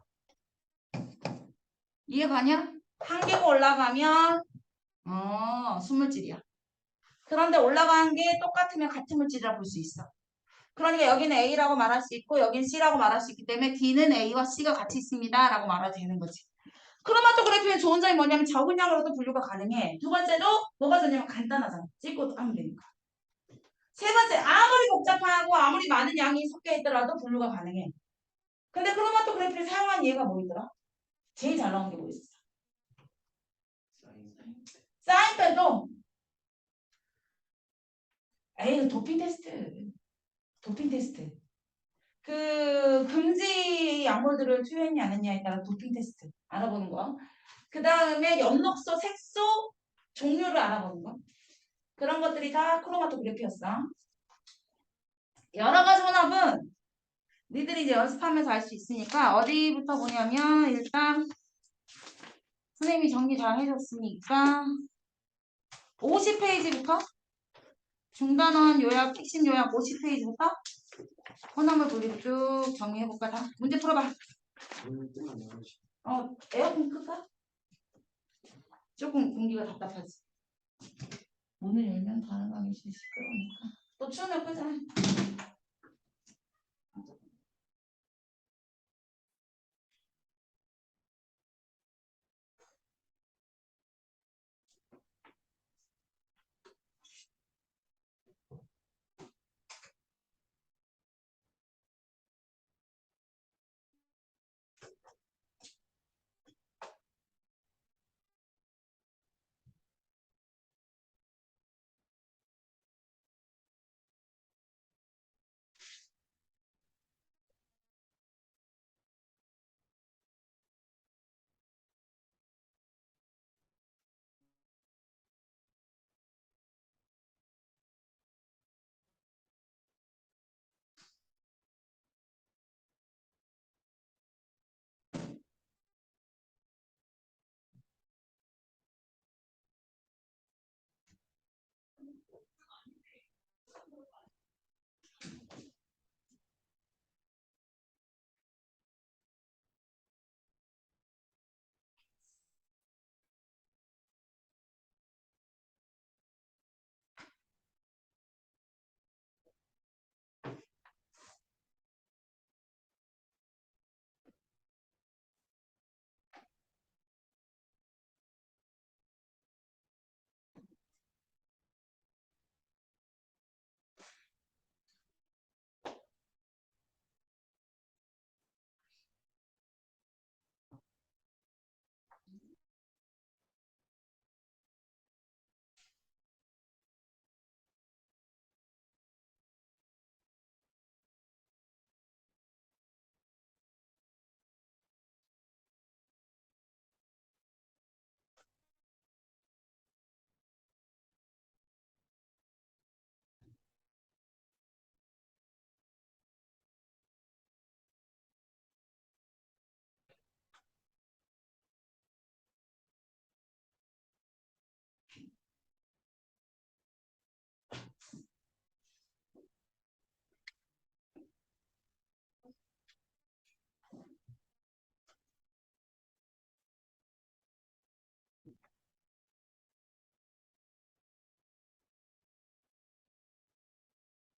Speaker 1: 이해가냐? 한 개가 올라가면 순물질이야. 그런데 올라간 게 똑같으면 같은 물질이라고 볼 수 있어. 그러니까 여기는 A라고 말할 수 있고 여기는 C라고 말할 수 있기 때문에 D는 A와 C가 같이 있습니다 라고 말해도 되는 거지. 크로마토그래피의 좋은 점이 뭐냐면 적은 양으로도 분류가 가능해. 두 번째로 뭐가 좋냐면 간단하잖아. 찍고 하면 되니까. 세 번째, 아무리 복잡하고 아무리 많은 양이 섞여 있더라도 분류가 가능해. 근데 크로마토그래피를 사용한 예가 뭐 있더라? 제일 잘 나온 게 뭐 있었어? 사인펜도 에이 도핑 테스트. 도핑 테스트. 그 금지 약물들을 투여했냐 안 했냐에 따라 도핑 테스트 알아보는 거. 그 다음에 엽록소, 색소 종류를 알아보는 거. 그런 것들이 다 크로마토그래피였어. 여러 가지 혼합은 니들이 이제 연습하면서 알 수 있으니까 어디부터 보냐면 일단 선생님이 정리 잘 해줬으니까 50페이지부터 중단원 요약, 핵심 요약 50페이지부터 혼합물 분리를 쭉 정리해볼까? 다 문제 풀어봐. 에어컨 끌까? 조금 공기가 답답하지. 문을 열면 다른 방이 시끄러우니까. 또 추우면 끄자.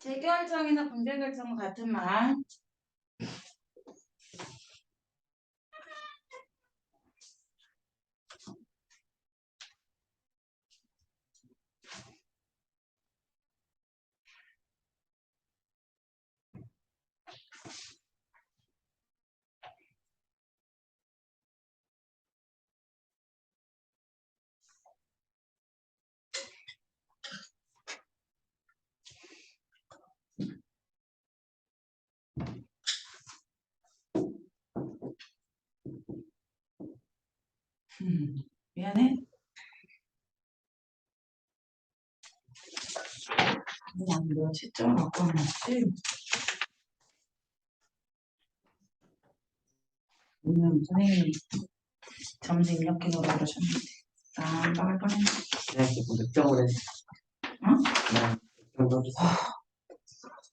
Speaker 1: 재결정이나 분배결정은 같은 말. 미안해. 안 돼. 채점을 바꿔놨지. 오늘 선생님이 점수 입력해서 그러셨는데 깜빡할 뻔했네.
Speaker 2: 그냥 계속 늑정을 해.
Speaker 1: 응?
Speaker 2: 그냥 늑정을 해서.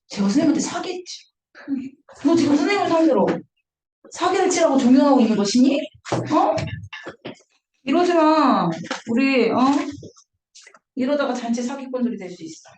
Speaker 1: 제가 선생님한테 사기했지. 너 지금 선생님을 상대로 사기를 치라고 종용하고 있는 것이니? 어? 이러지 마. 우리 이러다가 잔치 사기꾼들이 될 수 있어.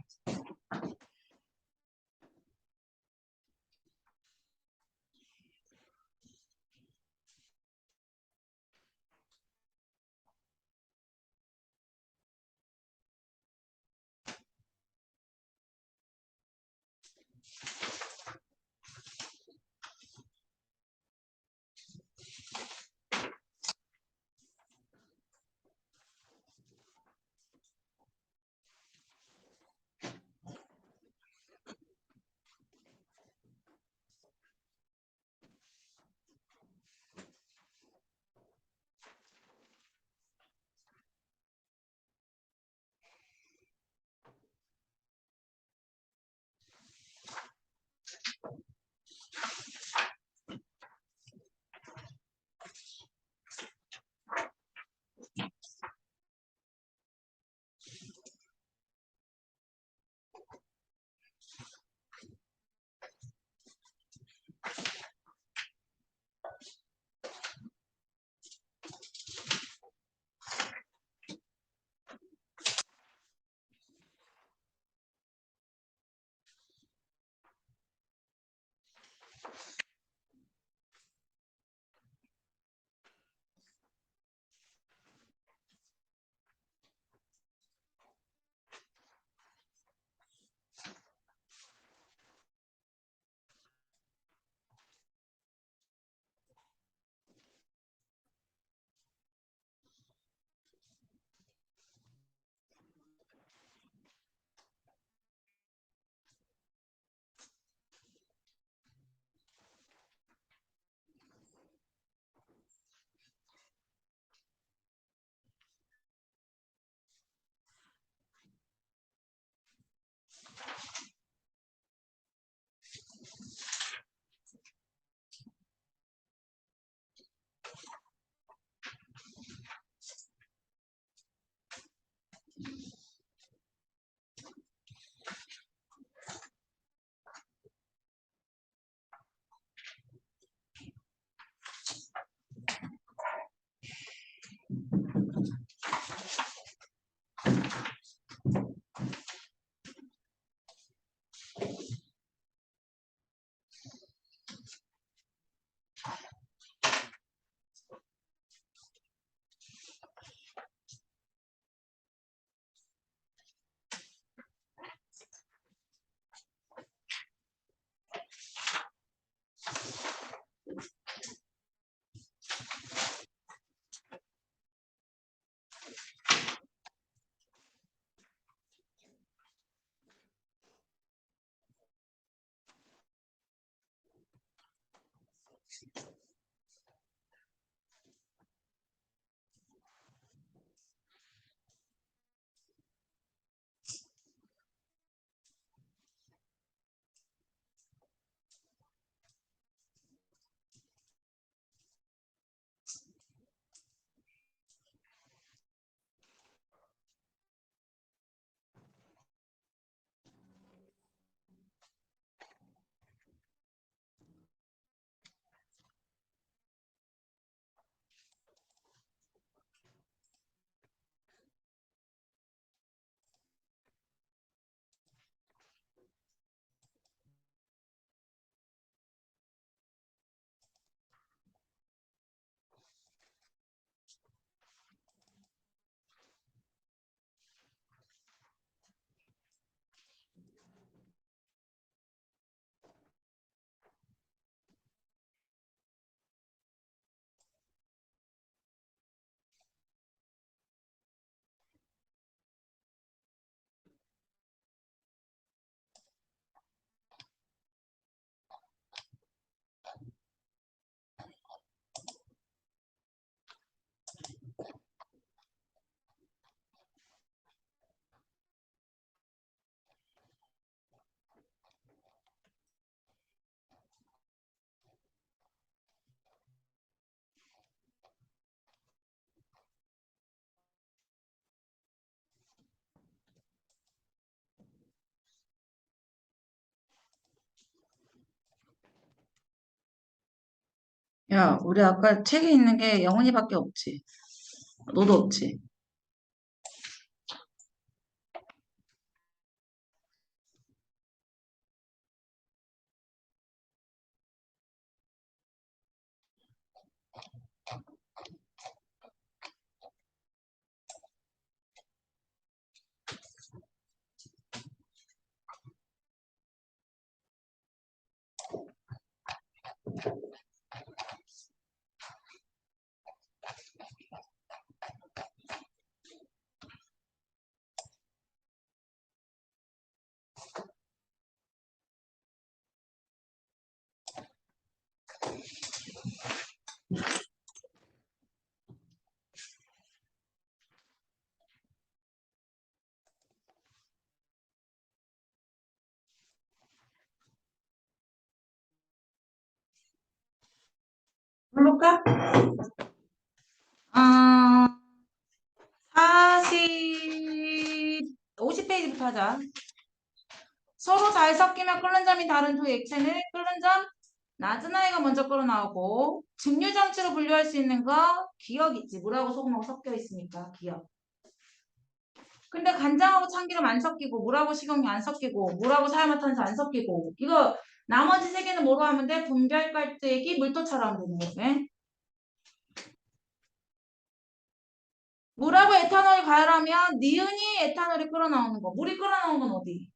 Speaker 1: 야, 우리 아까 책에 있는 게 영훈이밖에 없지. 너도 없지. 볼까? 50페이지부터 하자. 서로 잘 섞이면 끓는 점이 다른 두 액체는 끓는 점 낮은 아이가 먼저 끓어 나오고 증류장치로 분류할 수 있는 거 기억 있지. 물하고 소금하고 섞여 있으니까 기억. 근데 간장하고 참기름 안 섞이고 물하고 식용유 안 섞이고 물하고 사야마탄산 안 섞이고 이거 나머지 세 개는 뭐로 하면 돼? 분별 깔때기 물도처럼 되는 거지. 물하고 에탄올이 가열하면 니은이 에탄올이 끓어 나오는 거. 물이 끓어 나오는 건 어디?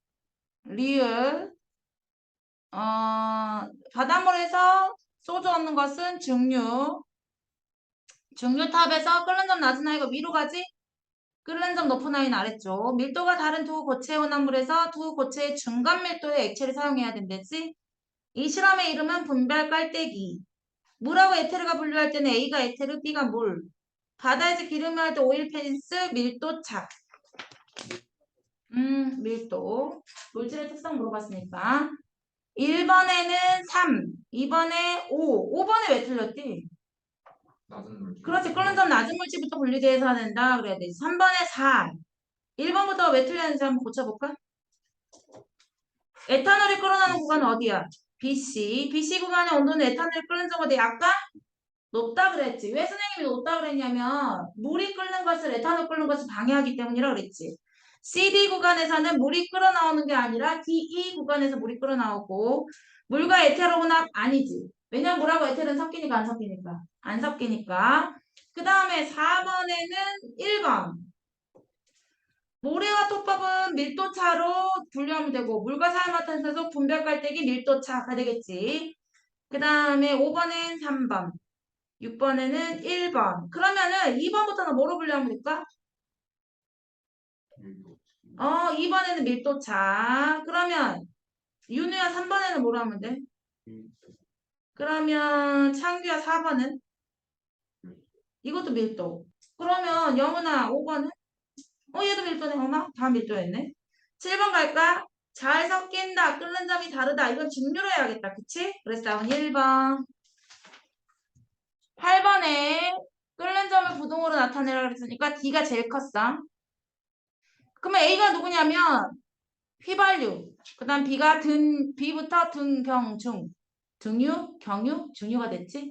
Speaker 1: 리을. 바닷물에서 소주 얻는 것은 증류. 증류탑에서 끓는 점 낮은 아이가 위로 가지? 끓는 점 높은 아이는 아래쪽. 밀도가 다른 두 고체 혼합물에서 두 고체의 중간 밀도의 액체를 사용해야 된댔지? 이 실험의 이름은 분별 깔때기. 물하고 에테르가 분류할 때는 A가 에테르, B가 물. 바다에서 기름을 할 때 오일 펜스, 밀도 차. 밀도. 물질의 특성 물어봤으니까. 1번에는 3, 2번에 5. 5번에 왜 틀렸지?
Speaker 3: 낮은 물질.
Speaker 1: 그렇지. 끓는 점 낮은 물질부터 분리돼서 된다. 그래야 되지. 3번에 4. 1번부터 왜 틀렸는지 한번 고쳐볼까? 에탄올이 끓어나는 구간은 어디야? BC. BC 구간의 온도는 에탄올이 끓는 점보다 약간 높다 그랬지. 왜 선생님이 높다 그랬냐면 물이 끓는 것을 에탄올 끓는 것을 방해하기 때문이라 그랬지. CD 구간에서는 물이 끓어나오는 게 아니라 DE 구간에서 물이 끓어나오고 물과 에테르 혼합 아니지. 왜냐면 물하고 에테르는 섞이니까 안 섞이니까. 안 섞이니까. 그 다음에 4번에는 1번. 모래와 톱밥은 밀도차로 분류하면 되고 물과 사야마탄산소 분별 깔때기 밀도차가 되겠지. 그 다음에 5번엔 3번. 6번에는 1번. 그러면은 2번부터는 뭐로 분류하면 될까? 2번에는 밀도차. 그러면 윤우야 3번에는 뭐로 하면 돼? 그러면 창규야 4번은? 이것도 밀도. 그러면 영은아 5번은? 얘도 밀도네. 어머, 다 밀도였네. 7번 갈까? 잘 섞인다. 끓는 점이 다르다. 이건 증류로 해야겠다. 그치? 그래서 답은 1번. 8번에 끓는 점을 부동으로 나타내라 그랬으니까 D가 제일 컸어. 그러면 A가 누구냐면 휘발유. 그 다음 B부터 등경중. 등유? 경유? 중유가 됐지?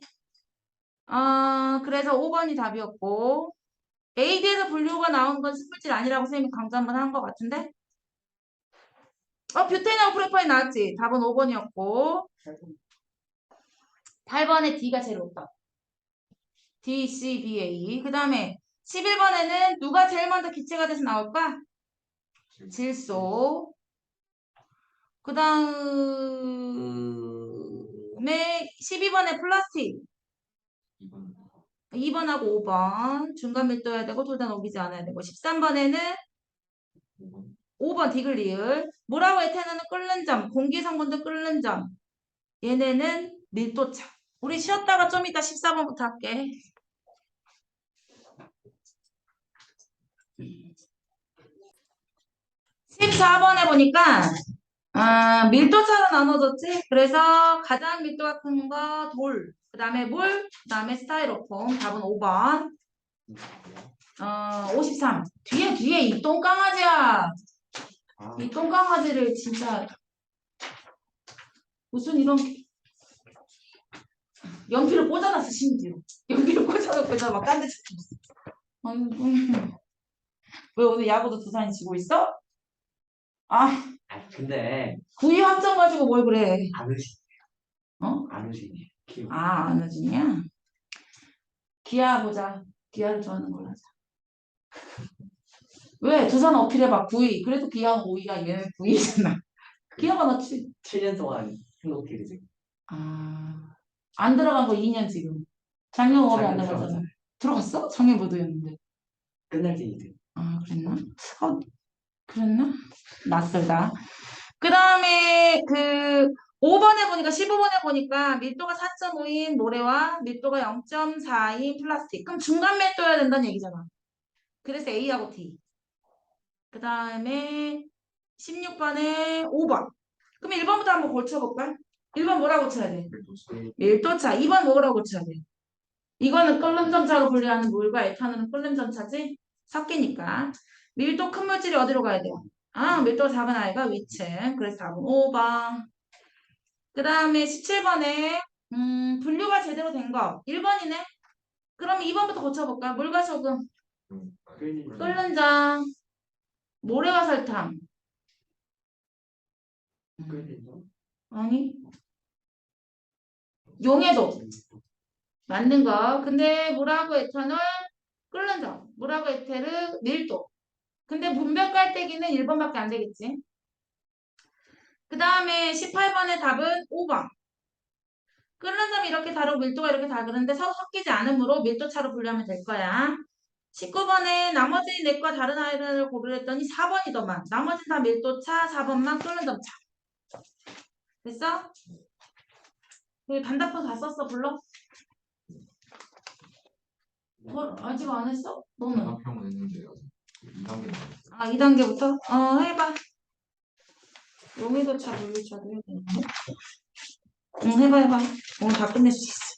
Speaker 1: 그래서 5번이 답이었고 AD에서 분류가 나온 건 숯불질 아니라고 선생님이 강조 한번 한 것 같은데? 뷰테인하고 프로파인 나왔지? 답은 5번이었고 8번에 D가 제일 높다. D, C, B, A. 그 다음에 11번에는 누가 제일 먼저 기체가 돼서 나올까? 질소. 그 다음에 12번에 플라스틱. 2번하고 5번. 중간 밀도여야 되고 둘 다 녹이지 않아야 되고 13번에는 5번 디글리을. 물하고 에탄올은 끓는 점. 공기 성분도 끓는 점. 얘네는 밀도차. 우리 쉬었다가 좀 이따 14번부터 할게. 14번에 보니까 밀도차로 나눠졌지? 그래서 가장 밀도가 큰 거 돌, 그 다음에 물, 그 다음에 스타이로폼. 답은 5번. 53. 뒤에 이 똥강아지야. 이 똥강아지를 진짜 무슨 이런 연필을 꽂아놨어 심지어. 연필을 꽂아놓고 막 딴 데 찾았어. 아이고. 왜 오늘 야구도 두산이 지고 있어? 아,
Speaker 2: 아, 근데,
Speaker 1: 구위 확정 가지고 뭘 그래.
Speaker 2: 안 오시,
Speaker 1: 어?
Speaker 2: 안 오시네. 키우.
Speaker 1: 아, 안 하지냐? 기아 보자. 기아를 좋아하는 걸로 하자. 왜? 두산 어필해봐. 9위. 그래도 기아가 5위야. 얘는 9위잖아. 기아가 낫지.
Speaker 2: 7년 동안 행복해지지.
Speaker 1: 아, 안 들어간 거 2년 지금. 작년 5월에 안
Speaker 2: 작년
Speaker 1: 들어갔잖아.
Speaker 2: 들어갔잖아요.
Speaker 1: 들어갔어? 작년 보도였는데.
Speaker 2: 끝날 때 이제.
Speaker 1: 아, 그랬나? 그랬나? 낯설다. 그 다음에 그 5번에 보니까 15번에 보니까 밀도가 4.5인 모래와 밀도가 0.4인 플라스틱. 그럼 중간 밀도여야 된다는 얘기잖아. 그래서 A하고 D. 그 다음에 16번에 5번. 그럼 1번부터 한번 고쳐볼까? 1번 뭐라고 고쳐야 돼? 밀도차. 2번 뭐라고 고쳐야 돼? 이거는 끓는 전차로 분류하는 물과 에탄올은 끓는 전차지? 섞이니까. 밀도 큰 물질이 어디로 가야 돼요? 아, 밀도 작은 아이가 위층. 그래서 답은 5번. 그 다음에 17번에 분류가 제대로 된 거 1번이네. 그럼 2번부터 고쳐볼까? 물과 소금, 끓는 장, 모래와 설탕. 아니, 용해도 맞는 거. 근데 물하고 에탄올, 끓는 장, 물하고 에테르, 밀도. 근데 분별 깔때기는 1번밖에 안 되겠지. 그 다음에 18번의 답은 5번. 끓는 점이 이렇게 다르고 밀도가 이렇게 다르는데 서로 섞이지 않으므로 밀도차로 분류하면 될 거야. 19번에 나머지 넷과 다른 아이를 고르랬더니 4번이더만. 나머지는 다 밀도차, 4번만 끓는 점차. 됐어? 그 단답형 다 썼어, 불러? 아직 안 했어? 너는?
Speaker 3: 단합형은 했는데요. 2단계
Speaker 1: 아, 2단계부터? 해봐. 용의도차, 물리차도 해야 되는데. 응, 해봐. 오늘 다 끝낼 수 있어.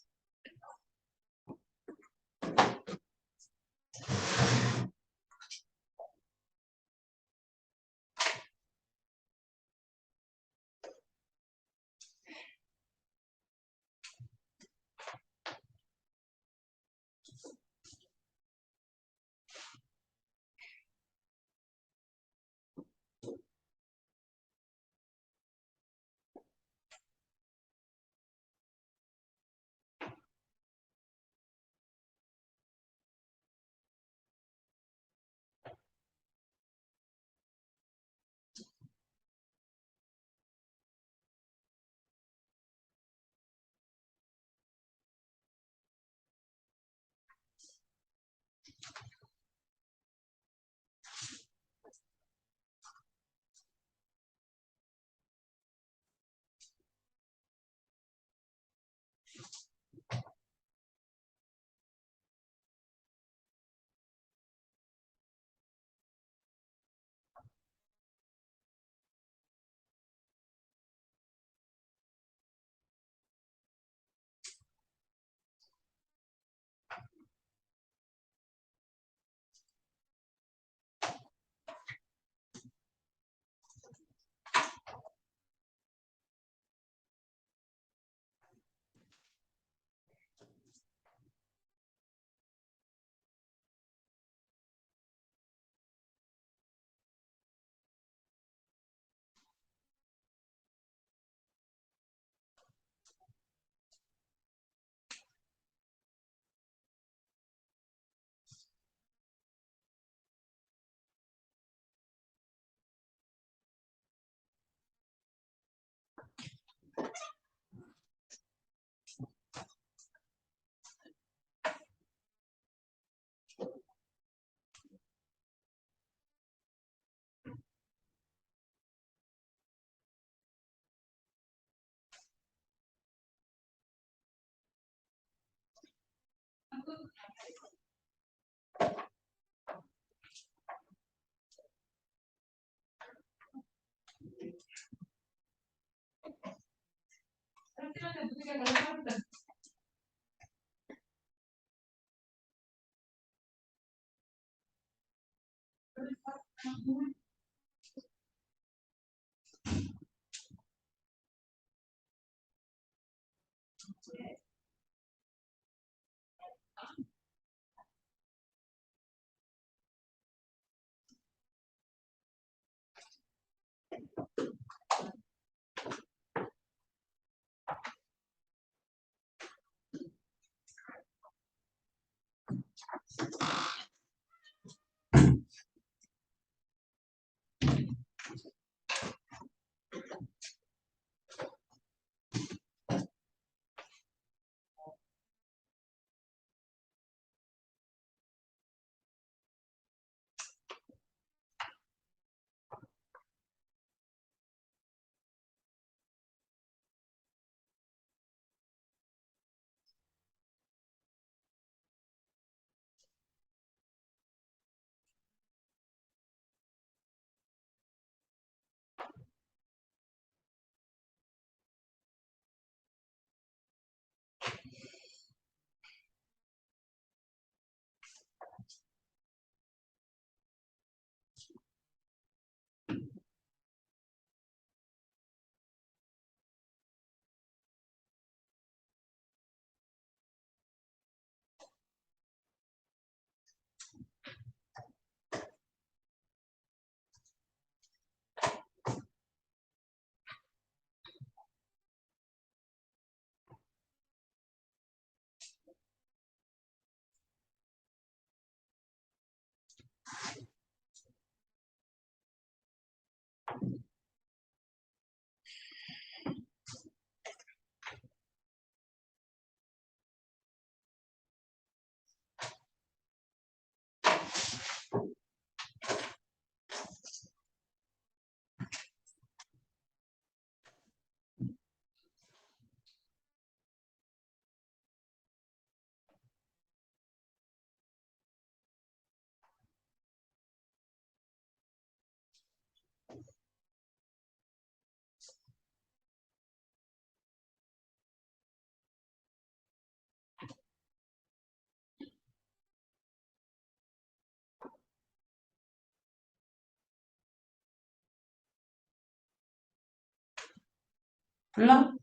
Speaker 1: 몰라?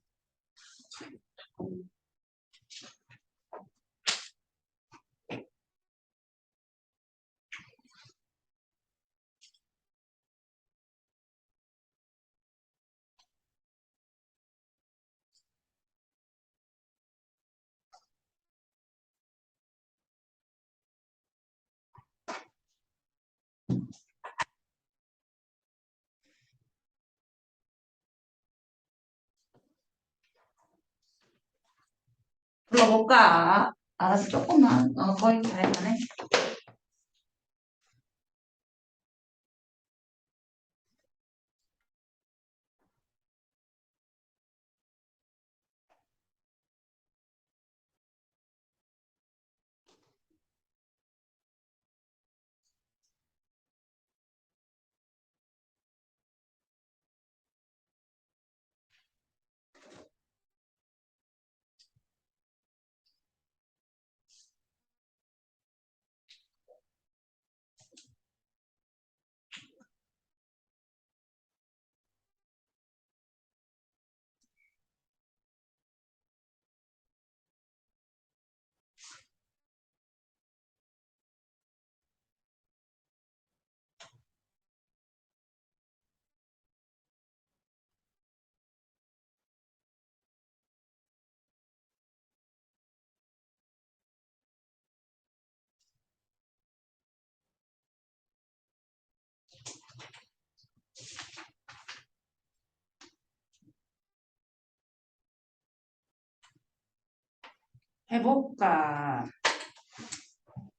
Speaker 1: 불러볼까? 알았어, 조금만. 거의 다 해가네. 해볼까?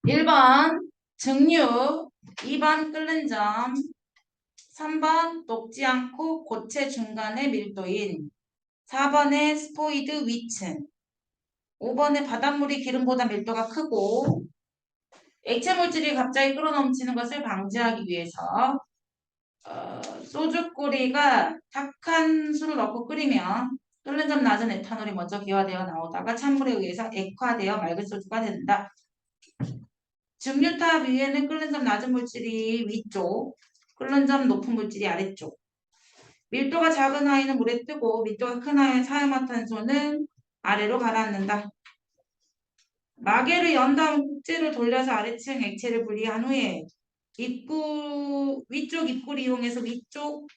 Speaker 1: 1번 증류, 2번 끓는 점, 3번 녹지 않고 고체 중간의 밀도인, 4번의 스포이드 위층, 5번의 바닷물이 기름보다 밀도가 크고 액체 물질이 갑자기 끓어넘치는 것을 방지하기 위해서 소주꼬리가 탁한 술을 넣고 끓이면 끓는 점 낮은 에탄올이 먼저 기화되어 나오다가 찬물에 의해서 액화되어 맑은 소주가 된다. 증류탑 위에는 끓는 점 낮은 물질이 위쪽, 끓는 점 높은 물질이 아래쪽. 밀도가 작은 아이는 물에 뜨고 밀도가 큰 아이의 사용화탄소는 아래로 가라앉는다. 마개를 연 다음 꼭지를 돌려서 아래층 액체를 분리한 후에 위쪽 입구를 이용해서 위쪽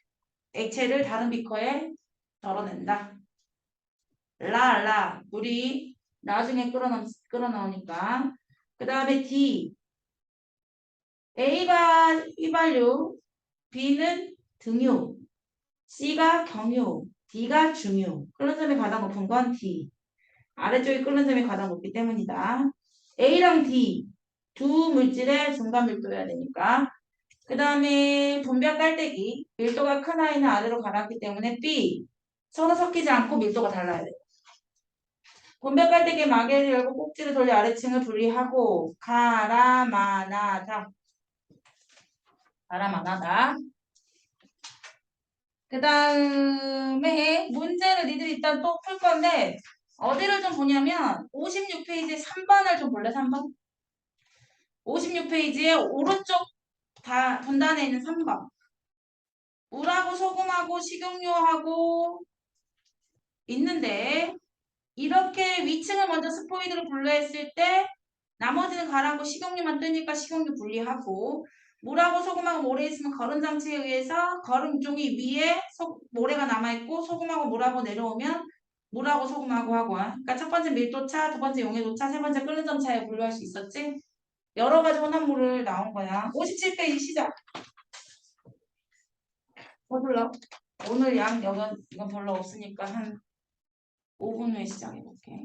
Speaker 1: 액체를 다른 비커에 덜어낸다. 물이 나중에 끓어나오니까. 그 다음에 D. A가 휘발유, B는 등유, C가 경유, D가 중유. 끓는 점이 가장 높은 건 D. 아래쪽이 끓는 점이 가장 높기 때문이다. A랑 D 두 물질의 중간 밀도여야 되니까. 그 다음에 분별 깔때기. 밀도가 큰 아이는 아래로 가라앉기 때문에 B. 서로 섞이지 않고 밀도가 달라야 돼. 분별 깔때기 마개를 열고 꼭지를 돌려 아래층을 분리하고 가라만하다. 가라만하다. 그 다음에 문제를 니들이 일단 또 풀 건데 어디를 좀 보냐면 56페이지 3번을 좀 볼래? 3번? 56페이지에 오른쪽 다 분단에 있는 3번. 물하고 소금하고 식용유하고 있는데 이렇게 위층을 먼저 스포이드로 분류했을 때 나머지는 가라앉고 식용유만 뜨니까 식용유 분리하고 물하고 소금하고 모래 있으면 거름 장치에 의해서 거름 종이 위에 모래가 남아있고 소금하고 물하고 내려오면 물하고 소금하고 하고 그러니까 첫 번째 밀도차, 두 번째 용해도차, 세 번째 끓는 점 차에 분류할 수 있었지? 여러 가지 혼합물을 나온 거야. 57페이지 시작. 서둘러. 오늘 양 이건 별로 없으니까 한 5분 후에 시작해볼게.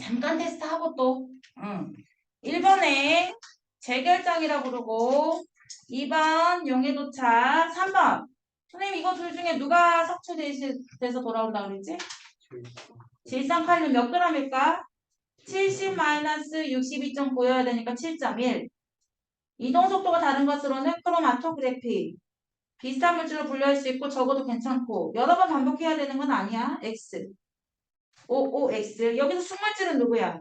Speaker 1: 잠깐 테스트하고 또 1번에 재결정이라 부르고 2번 용해도차 3번 선생님 이거 둘 중에 누가 섭취돼서 돌아온다 그랬지? 질산칼륨 몇 g일까? 70-62.9여야 되니까 7.1. 이동 속도가 다른 것으로는 크로마토그래피. 비슷한 물질로 분류할 수 있고 적어도 괜찮고 여러 번 반복해야 되는 건 아니야. X. OOX. 여기서 순물질은 누구야?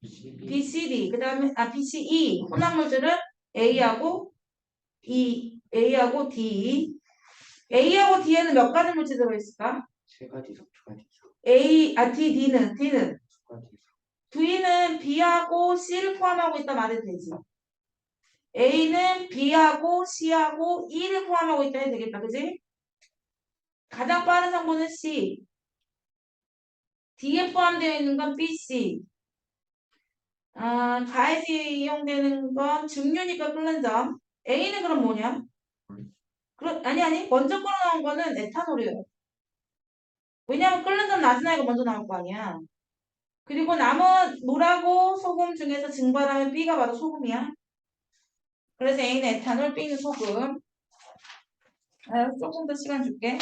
Speaker 1: BCD. 그 다음에 BCE. 혼합물질은 A하고 A하고 D. A하고 D에는 몇 가지 물질 들어있을까?
Speaker 2: 세 가지 석, 두 가지 석,
Speaker 1: D는
Speaker 2: 두 가지 석.
Speaker 1: V는 B하고 C를 포함하고 있다 말해도 되지. A는 B하고 C하고 E를 포함하고 있다 해도 되겠다. 그지? 가장 빠른 성분은 C. D에 포함되어 있는 건 BC. 가해지 이용되는 건 증류니까 끓는 점. A는 그럼 뭐냐? 아니. 먼저 끓어 나온 거는 에탄올이에요. 왜냐면 끓는 점 낮은 아이가 먼저 나올 거 아니야. 그리고 남은 물하고 소금 중에서 증발하면 B가 바로 소금이야. 그래서 A는 에탄올, B는 소금. 조금 더 시간 줄게.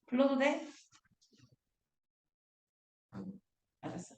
Speaker 1: 불러도 돼?
Speaker 3: 아니.
Speaker 1: 알았어.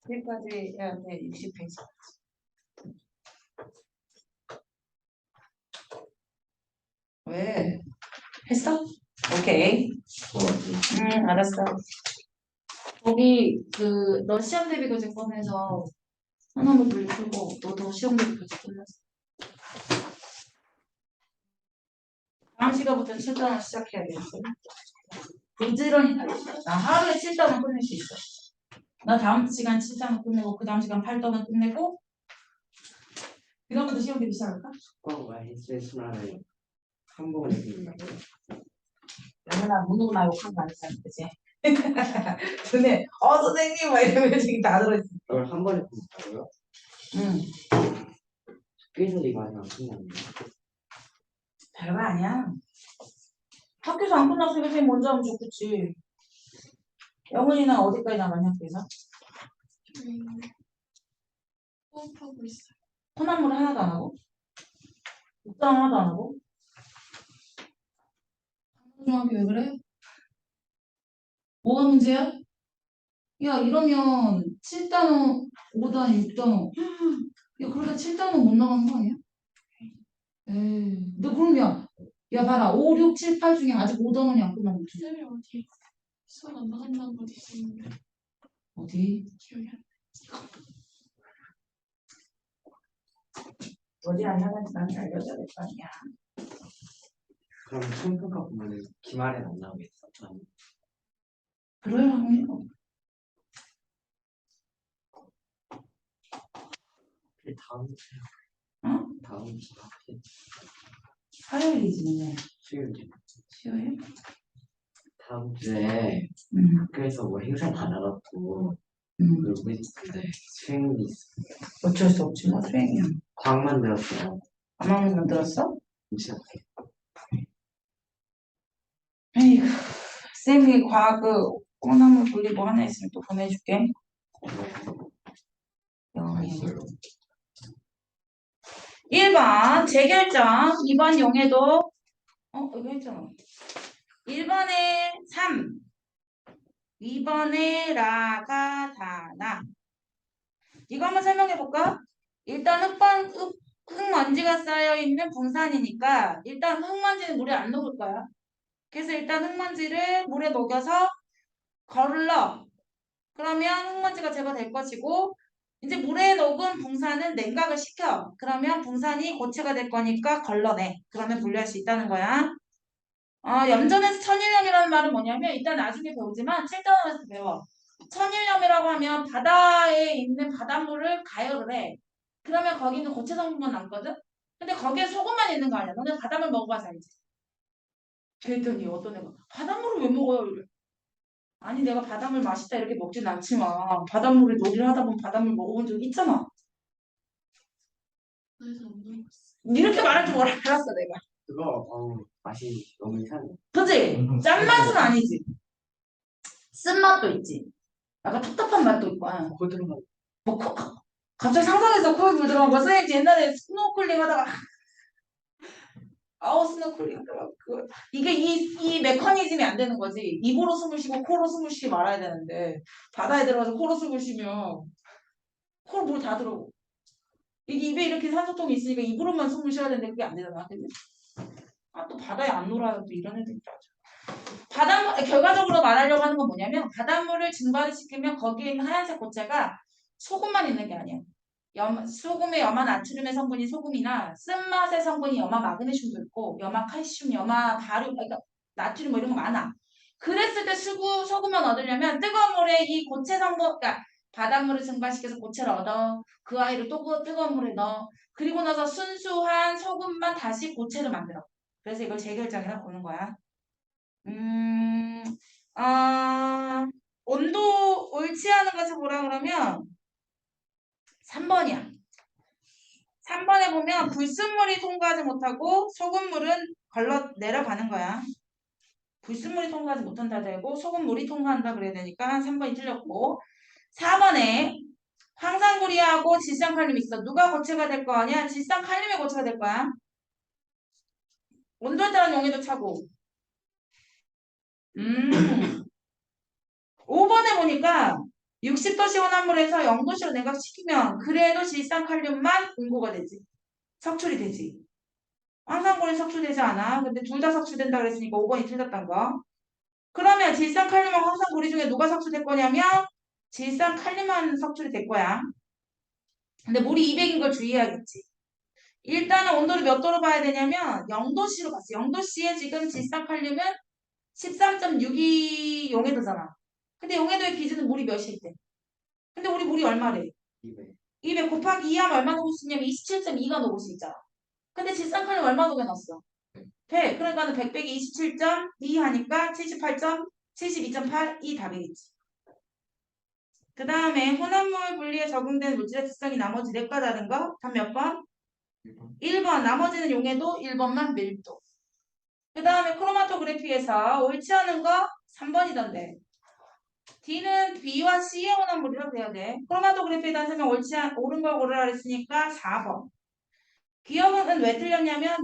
Speaker 1: 여기까지 해야 돼. 60페이지. 왜? 했어? 오케이. 알았어. 거기 너 시험 대비 교재 꺼내서 하나만 분리 풀고 너도 시험 대비 교재 끝났어. 다음 시간부터 7단원 시작해야겠어. 부지런히 하겠어. 나 하루에 7단원 끝낼 수 있어. 나 다음 시간 7단원 끝내고 그 다음 시간 8단원 끝내고 그 다음부터 시험 대비 시작할까?
Speaker 2: 숙과와 헬스를 한 번에 끝낸다고요?
Speaker 1: 맨날 문호나 욕한 거 아니잖아, 그치? 근데 선생님 막 이러면 지금 다 들어있어.
Speaker 2: 그걸 한 번에 끝낸다고요?
Speaker 1: 응.
Speaker 2: 학교에서도 이거 아직 안 끝났네요.
Speaker 1: 별거 아니야. 학교에서 안 끝났으니까 선생님 먼저 하면 좋겠지. 영훈이는 어디까지 나갔냐, 학교에서?
Speaker 4: 호흡하고 있어요.
Speaker 1: 혼합물 하나도 안 하고? 묵상 하나도 안 하고? 중학교 왜 그래? 뭐가 문제야? 야, 이러면 7단원, 5단, 6단원. 야, 그러다 7단원 못 나가는 거 아니야? 에이, 너 그럼 야, 봐라. 5, 6, 7, 8 중에 아직 5단원이 안 끝난 거지.
Speaker 4: 쌤이 어디 수업 안 나간다는 거 있었는데
Speaker 1: 어디?
Speaker 4: 기억이 안 나.
Speaker 1: 어디 안 나간지 나한테 알려줘야 될 거 아니야.
Speaker 2: 그럼 청평가 보면은 기말엔 안 나오겠어? 아니.
Speaker 1: 그럴 확률이 없어.
Speaker 2: 다음 주.
Speaker 1: 어?
Speaker 2: 다음 주 앞에
Speaker 1: 화요일이지, 오늘.
Speaker 2: 수요일.
Speaker 1: 수요일?
Speaker 2: 다음 주에
Speaker 1: 응.
Speaker 2: 학교에서 뭐 행사 다 나갔고
Speaker 1: 응.
Speaker 2: 그리고 우리 근데 수행이 있어.
Speaker 1: 어쩔 수 없지, 뭐, 수행이야.
Speaker 2: 과학 만들었어요.
Speaker 1: 아마만 만들었어?
Speaker 2: 무시해.
Speaker 1: 에이구, 쌤이 과학 오나물 분리 뭐 하나 있으면 또 보내줄게.
Speaker 3: 다 있어요.
Speaker 1: 1번 재결정, 2번 용해도 이거 했잖아. 1번에 3, 2번에 라가 다나. 이거 한번 설명해 볼까? 일단 흙먼지가 쌓여있는 분산이니까 일단 흙먼지는 물에 안 녹을 거야. 그래서 일단 흙먼지를 물에 녹여서 걸러. 그러면 흙먼지가 제거될 것이고 이제 물에 녹은 붕산은 냉각을 시켜. 그러면 붕산이 고체가 될 거니까 걸러내. 그러면 분리할 수 있다는 거야. 염전에서 천일염이라는 말은 뭐냐면 일단 나중에 배우지만 7단원에서 배워. 천일염이라고 하면 바다에 있는 바닷물을 가열을 해. 그러면 거기는 고체 성분만 남거든? 근데 거기에 소금만 있는 거 아니야. 너네 바닷물 먹어봐서 알지? 그랬더니 어떤 애가 바닷물을 왜 먹어요? 이래. 아니 내가 바닷물 맛있다 이렇게 먹진 않지만 바닷물을 놀이를 하다 보면 바닷물 먹어본 적 있잖아.
Speaker 4: 그래서 안 먹었어.
Speaker 1: 이렇게 말할 줄 알았어 내가.
Speaker 2: 그거 맛이 너무 이상해.
Speaker 1: 그치? 짠맛은 아니지. 쓴맛도 있지. 약간 텁텁한 맛도 있고.
Speaker 2: 코 들어가.
Speaker 1: 뭐 갑자기 상상해서 코에 물 들어간 거야. 선생님 옛날에 스노클링 하다가 스노클링 하다가 이게 이 메커니즘이 안 되는 거지. 입으로 숨을 쉬고 코로 숨을 쉬지 말아야 되는데 바다에 들어가서 코로 숨을 쉬면 코로 물 다 들어오고 이게 입에 이렇게 산소통이 있으니까 입으로만 숨을 쉬어야 되는데 그게 안 되잖아. 그지? 또 바다에 안 놀아요. 또 이런 애들 있죠. 결과적으로 말하려고 하는 건 뭐냐면 바닷물을 증발을 시키면 거기에 있는 하얀색 고체가 소금만 있는 게 아니야. 소금의 염화 나트륨의 성분이 소금이나 쓴맛의 성분이 염화 마그네슘도 있고 염화 칼슘, 염화 바륨, 그러니까 나트륨 뭐 이런 거 많아. 그랬을 때 소금만 얻으려면 뜨거운 물에 이 고체 성분, 그러니까 바닷물을 증발시켜서 고체를 얻어. 그 아이를 또 뜨거운 물에 넣어. 그리고 나서 순수한 소금만 다시 고체를 만들어. 그래서 이걸 재결정이라고 보는 거야. 온도 옳지 않은 것을 보라 그러면 3번이야. 3번에 보면 불순물이 통과하지 못하고 소금물은 걸러 내려가는 거야. 불순물이 통과하지 못한다 되고 소금물이 통과한다 그래야 되니까 3번이 틀렸고 4번에 황산구리하고 질산칼륨이 있어. 누가 고체가 될 거 아니야? 질산칼륨이 고체가 될 거야. 온도에 따른 용해도 차고 5번에 보니까 60도 시원한 물에서 0도씨로 냉각시키면 그래도 질산칼륨만 응고가 되지. 석출이 되지. 황산골이 석출되지 않아. 근데 둘 다 석출된다 그랬으니까 5번이 틀렸던 거. 그러면 질산칼륨과 황산고리 중에 누가 석출될 거냐면 질산칼륨만 석출이 될 거야. 근데 물이 200인 걸 주의해야겠지. 일단은 온도를 몇 도로 봐야 되냐면 0도씨로 봤어. 0도씨에 지금 질산칼륨은 13.62 용해도잖아. 근데 용해도의 기준은 물이 몇일 때? 근데 우리 물이 얼마래?
Speaker 2: 200.
Speaker 1: 200 곱하기 2 하면 얼마 녹을 수 있냐면 27.2가 녹을 수 있잖아. 근데 질산칼륨 얼마 녹여놨어? 100. 그러니까 100 빼기 27.2 하니까 72.8이 답이겠지. 그 다음에 혼합물 분리에 적용된 물질의 특성이 나머지 4가지 다른 거? 답 몇 번? 1번. 나머지는 용해도 1번만 밀도. 그 다음에 크로마토그래피에서 옳지 않은 거 3번이던데. D는 B와 C의 혼합물이라고 돼야 돼. 크로마토그래피에 대한 설명 옳은 걸 고르라 그랬으니까 4번. 기억은 왜 틀렸냐면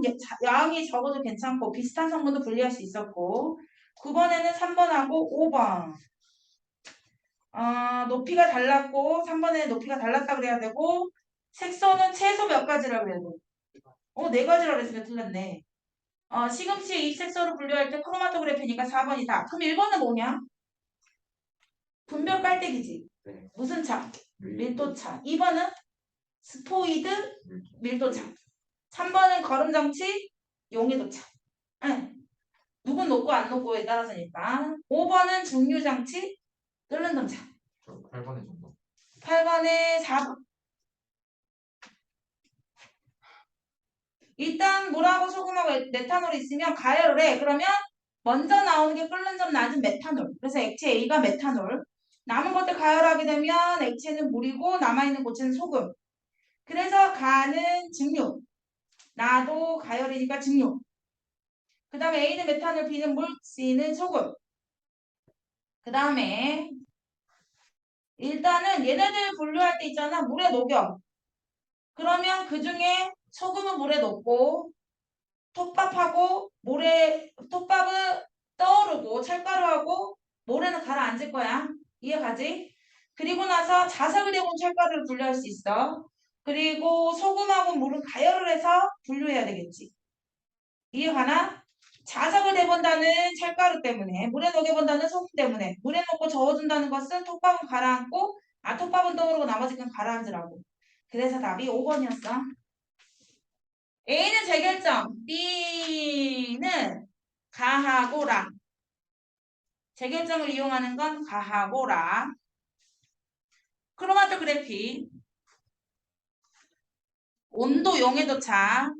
Speaker 1: 양이 적어도 괜찮고 비슷한 성분도 분리할 수 있었고 9번에는 3번하고 5번 높이가 달랐고 3번에는 높이가 달랐다 그래야 되고 색소는 최소 몇 가지라고 해야 돼? 4가지라고 그랬으면 틀렸네. 시금치의 이 색소를 분류할 때 크로마토그래피니까 4번이다. 그럼 1번은 뭐냐? 분별 깔때기지.
Speaker 2: 네.
Speaker 1: 무슨 차? 밀도차. 2번은 스포이드 밀도차. 3번은 거름장치 용해도차. 응. 누군 녹고 안 녹고에 따라서니까. 5번은 중류장치 끓는 점차.
Speaker 3: 저 8번에 정도.
Speaker 1: 8번에 4번. 일단 물하고 소금하고 메탄올이 있으면 가열을 해. 그러면 먼저 나오는 게 끓는 점 낮은 메탄올. 그래서 액체 A가 메탄올. 남은 것들 가열하게 되면 액체는 물이고 남아있는 고체는 소금. 그래서 가는 증류. 나도 가열이니까 증류. 그 다음에 A는 메탄올, B는 물, C는 소금. 그 다음에 일단은 얘네들 분류할 때 있잖아. 물에 녹여. 그러면 그 중에 소금은 물에 녹고 톱밥하고 톱밥은 떠오르고 철가루하고 모래는 가라앉을 거야. 이해가지? 그리고 나서 자석을 대본 철가루를 분류할 수 있어. 그리고 소금하고 물은 가열을 해서 분류해야 되겠지. 이해가나? 자석을 대본다는 철가루 때문에, 물에 녹여본다는 소금 때문에, 물에 넣고 저어준다는 것은 톱밥은 가라앉고, 톱밥은 떠오르고 나머지 건 가라앉으라고. 그래서 답이 5번이었어. A는 재결정, B는 가하고라. 재결정을 이용하는 건 가하고라. 크로마토그래피, 온도 용해도 차.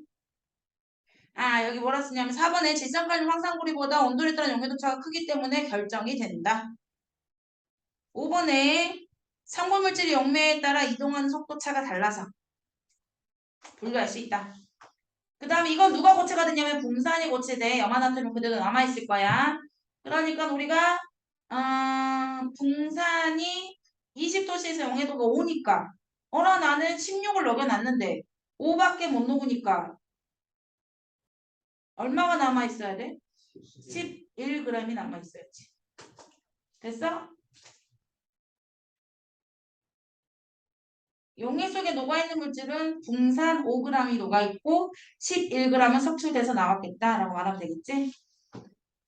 Speaker 1: 여기 뭐라 쓰냐면 4번에 질산칼륨 황산고리보다 온도에 따른 용해도 차가 크기 때문에 결정이 된다. 5번에 성분물질이 용매에 따라 이동하는 속도차가 달라서 분류할 수 있다. 그 다음에 이건 누가 고체가 됐냐면 붕산이 고체돼. 염화나트륨 그대로 남아있을 거야. 그러니까 우리가 붕산이 20도씨에서 용해도가 5니까 나는 16을 녹여놨는데 5밖에 못 녹으니까 얼마가 남아있어야 돼? 11g이 남아있어야지. 됐어? 용해 속에 녹아있는 물질은 붕산 5g이 녹아있고 11g은 석출돼서 나왔겠다라고 말하면 되겠지?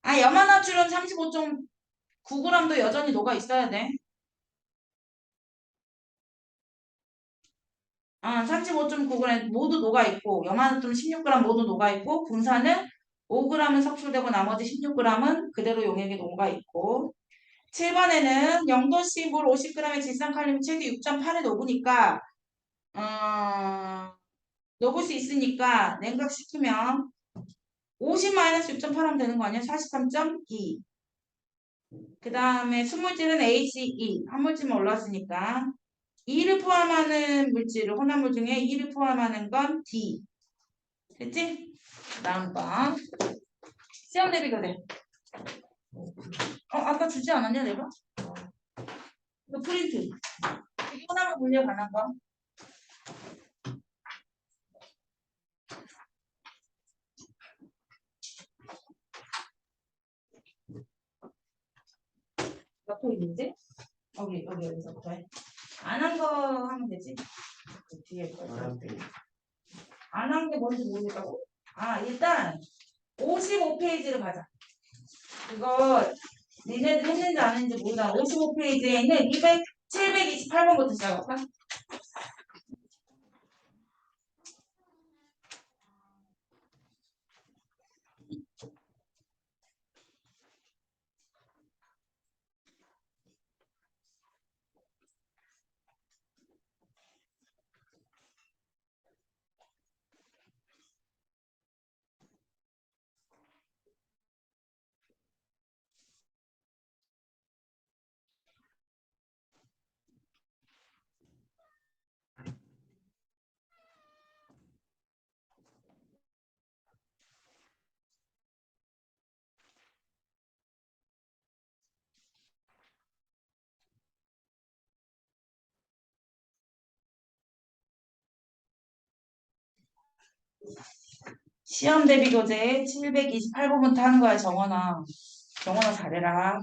Speaker 1: 염화나트륨 35.9g도 여전히 녹아있어야 돼. 35.9g 모두 녹아있고 염화나트륨 16g 모두 녹아있고 붕산은 5g은 석출되고 나머지 16g은 그대로 용액에 녹아있고 7번에는 0도씨 물 50g의 질산칼륨이 최대 6.8에 녹으니까 녹을 수 있으니까 냉각시키면 50-6.8 하면 되는 거 아니야? 43.2. 그 다음에 순물질은 HE 한 물질만 올랐으니까 2를 포함하는 물질을 혼합물 중에 2를 포함하는 건 D. 됐지? 다음 번 시험 대비가 돼. 아까 주지 않았냐 내가? 이거 프린트. 이게 혼합물 분류에 관한 거. 몇 포인트지? 여기서부터 해. 안 한 거 하면 되지? 그 뒤에 거. 안 한 게 뭔지 모르겠다고? 일단 55페이지를 가자. 그거 니네들 했는지 안 했는지 모르다. 55페이지에 있는 728번부터 시작할까? 시험 대비 교재 728번부터 하는 거야, 정원아. 정원아 잘해라.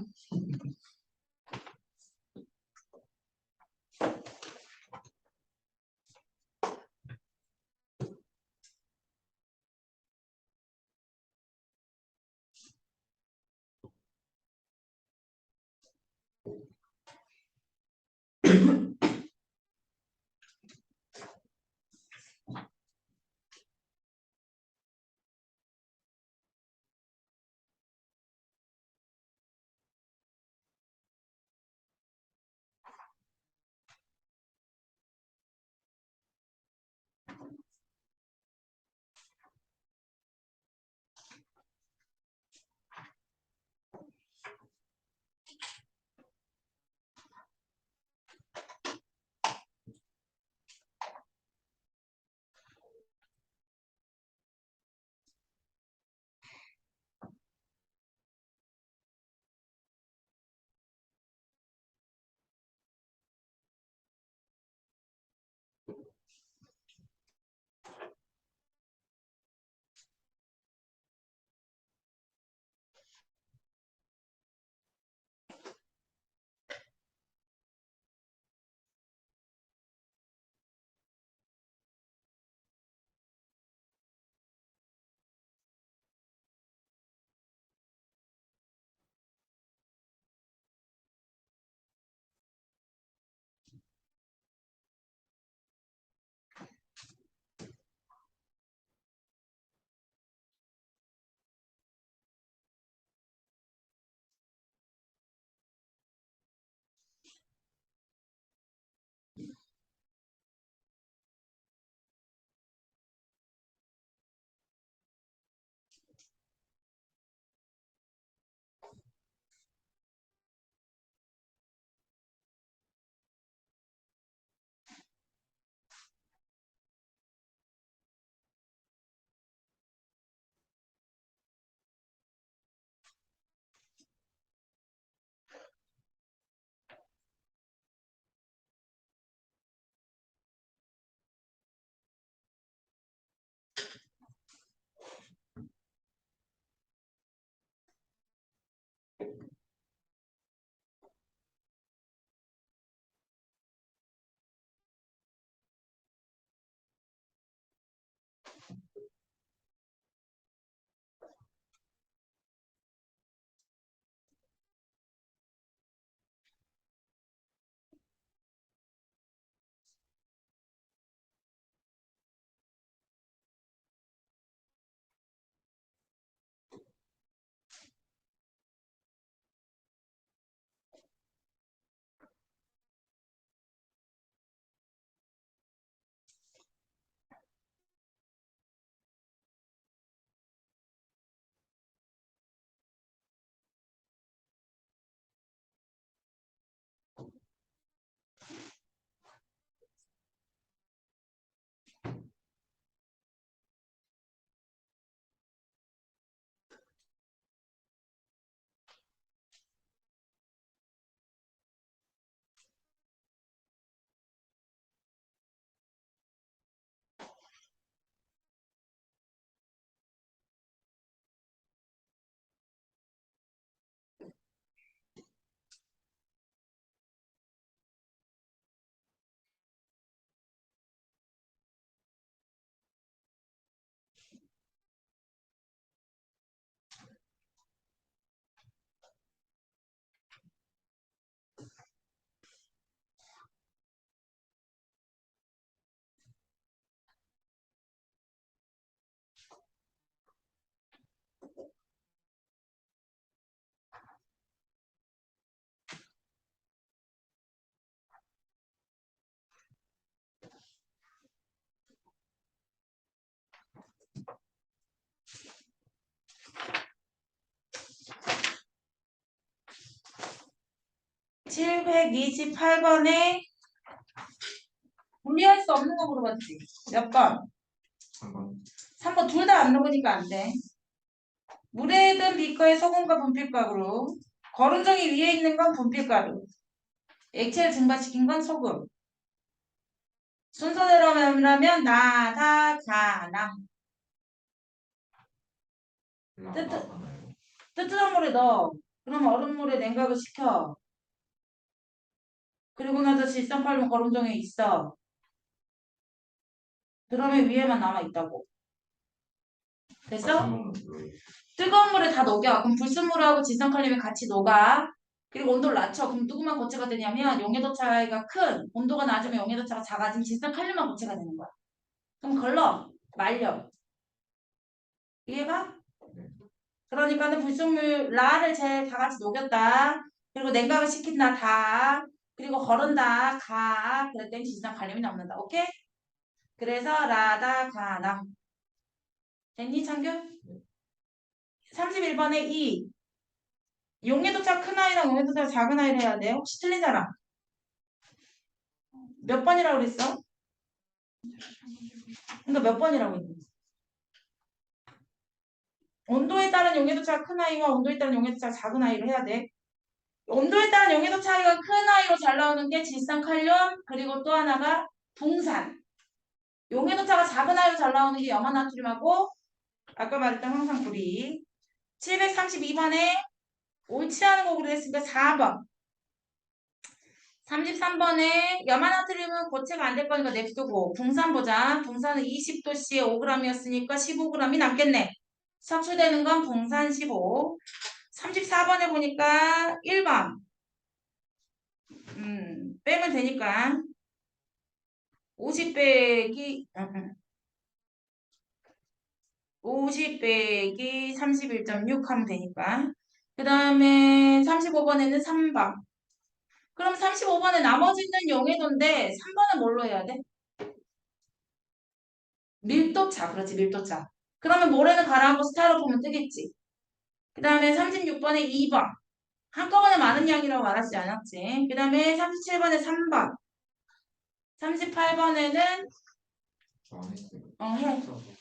Speaker 1: 728번에 분리할 수 없는 거 물어봤지. 몇 번?
Speaker 3: 3번.
Speaker 1: 3번 둘 다 안 넣으니까 안 돼. 물에 든 비커의 소금과 분필가루. 거름종이 위에 있는 건 분필가루. 액체를 증발시킨 건 소금. 순서대로라면 나, 다, 가, 나.
Speaker 3: 라나요.
Speaker 1: 뜨뜻한 물에 넣어. 그럼 얼음물에 냉각을 시켜. 그리고 나서 질산칼륨 거름종에 있어. 그러면 위에만 남아있다고. 됐어? 뜨거운 물에 다 녹여. 그럼 불순물하고 질산칼륨이 같이 녹아. 그리고 온도를 낮춰. 그럼 누구만 고체가 되냐면 용해도 차이가 큰, 온도가 낮으면 용해도 차가 작아지면 질산칼륨만 고체가 되는 거야. 그럼 걸러. 말려. 이해가?
Speaker 3: 네.
Speaker 1: 그러니까는 불순물 라를 제일 다 같이 녹였다. 그리고 냉각을 시킨다. 다. 그리고 거른다. 가. 그랬더니 질산칼륨이 남는다. 오케이? 그래서 라다 가나. 됐니 창규? 31번에 2. 용해도차 큰 아이랑 용해도차 작은 아이를 해야 돼. 혹시 틀린 사람? 몇 번이라고 그랬어? 그러니까 몇 번이라고 했는데. 온도에 따른 용해도 차가 큰 아이와 온도에 따른 용해도 차가 작은 아이를 해야 돼. 온도에 따른 용해도 차이가 큰 아이로 잘 나오는 게 질산칼륨 그리고 또 하나가 붕산. 용해도 차가 작은 아이로 잘 나오는 게 염화나트륨하고 아까 말했던 황산뿌리. 732번에 옳지 않은 거 그랬으니까 4번. 33번에 염화나트륨은 고체가 안 될 거니까 냅두고 붕산 보자. 붕산은 20도씨에 5g이었으니까 15g이 남겠네. 섭취되는 건 붕산 15. 34번에 보니까 1번. 빼면 되니까 50 빼기 50 빼기 31.6 하면 되니까. 그 다음에 35번에는 3번. 그럼 35번에 나머지는 용해도인데 3번은 뭘로 해야 돼? 밀도차. 그렇지, 밀도차. 그러면 모래는 가라앉고 스타일로폼은 뜨겠지. 그 다음에 36번에 2번. 한꺼번에 많은 양이라고 말하지 않았지. 그 다음에 37번에 3번. 38번에는
Speaker 3: 저안 했어요.
Speaker 1: 해.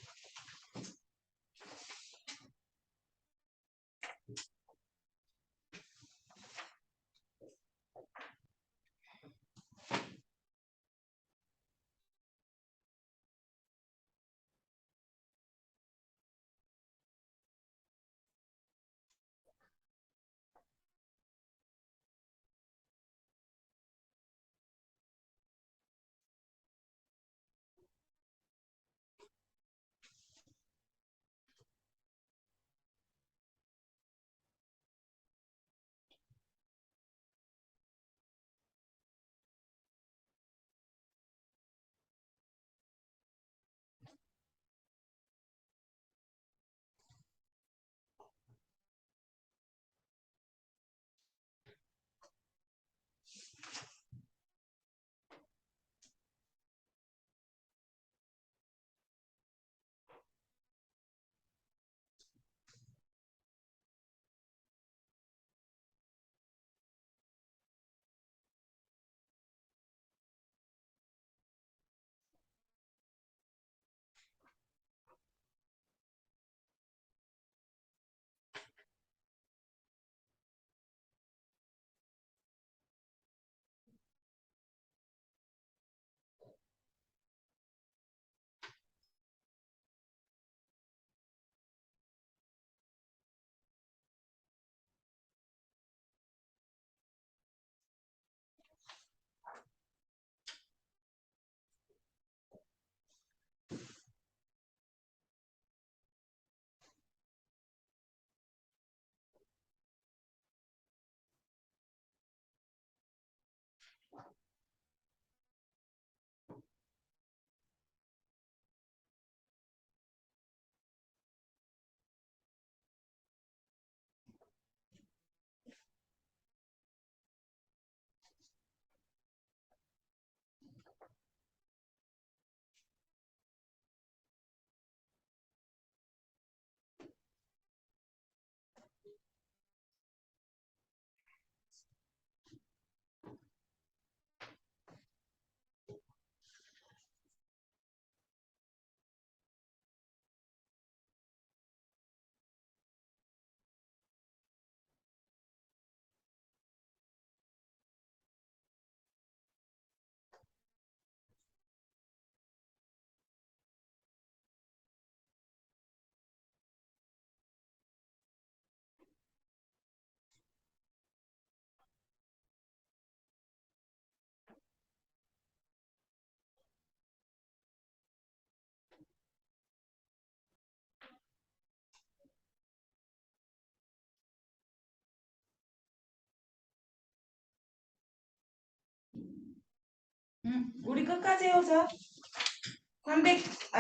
Speaker 1: 우리 끝까지 해오자.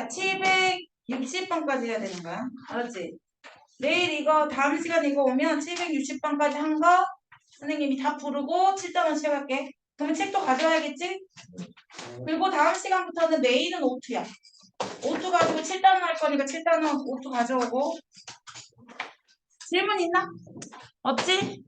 Speaker 1: 760번까지 해야 되는 거야. 알았지? 내일 이거 다음 시간 이거 오면 760번까지 한 거 선생님이 다 부르고 7단원 시작할게. 그러면 책도 가져와야겠지? 그리고 다음 시간부터는 내일은 오투야. 오투 가지고 7단원 할 거니까 7단원 오투 가져오고. 질문 있나? 없지?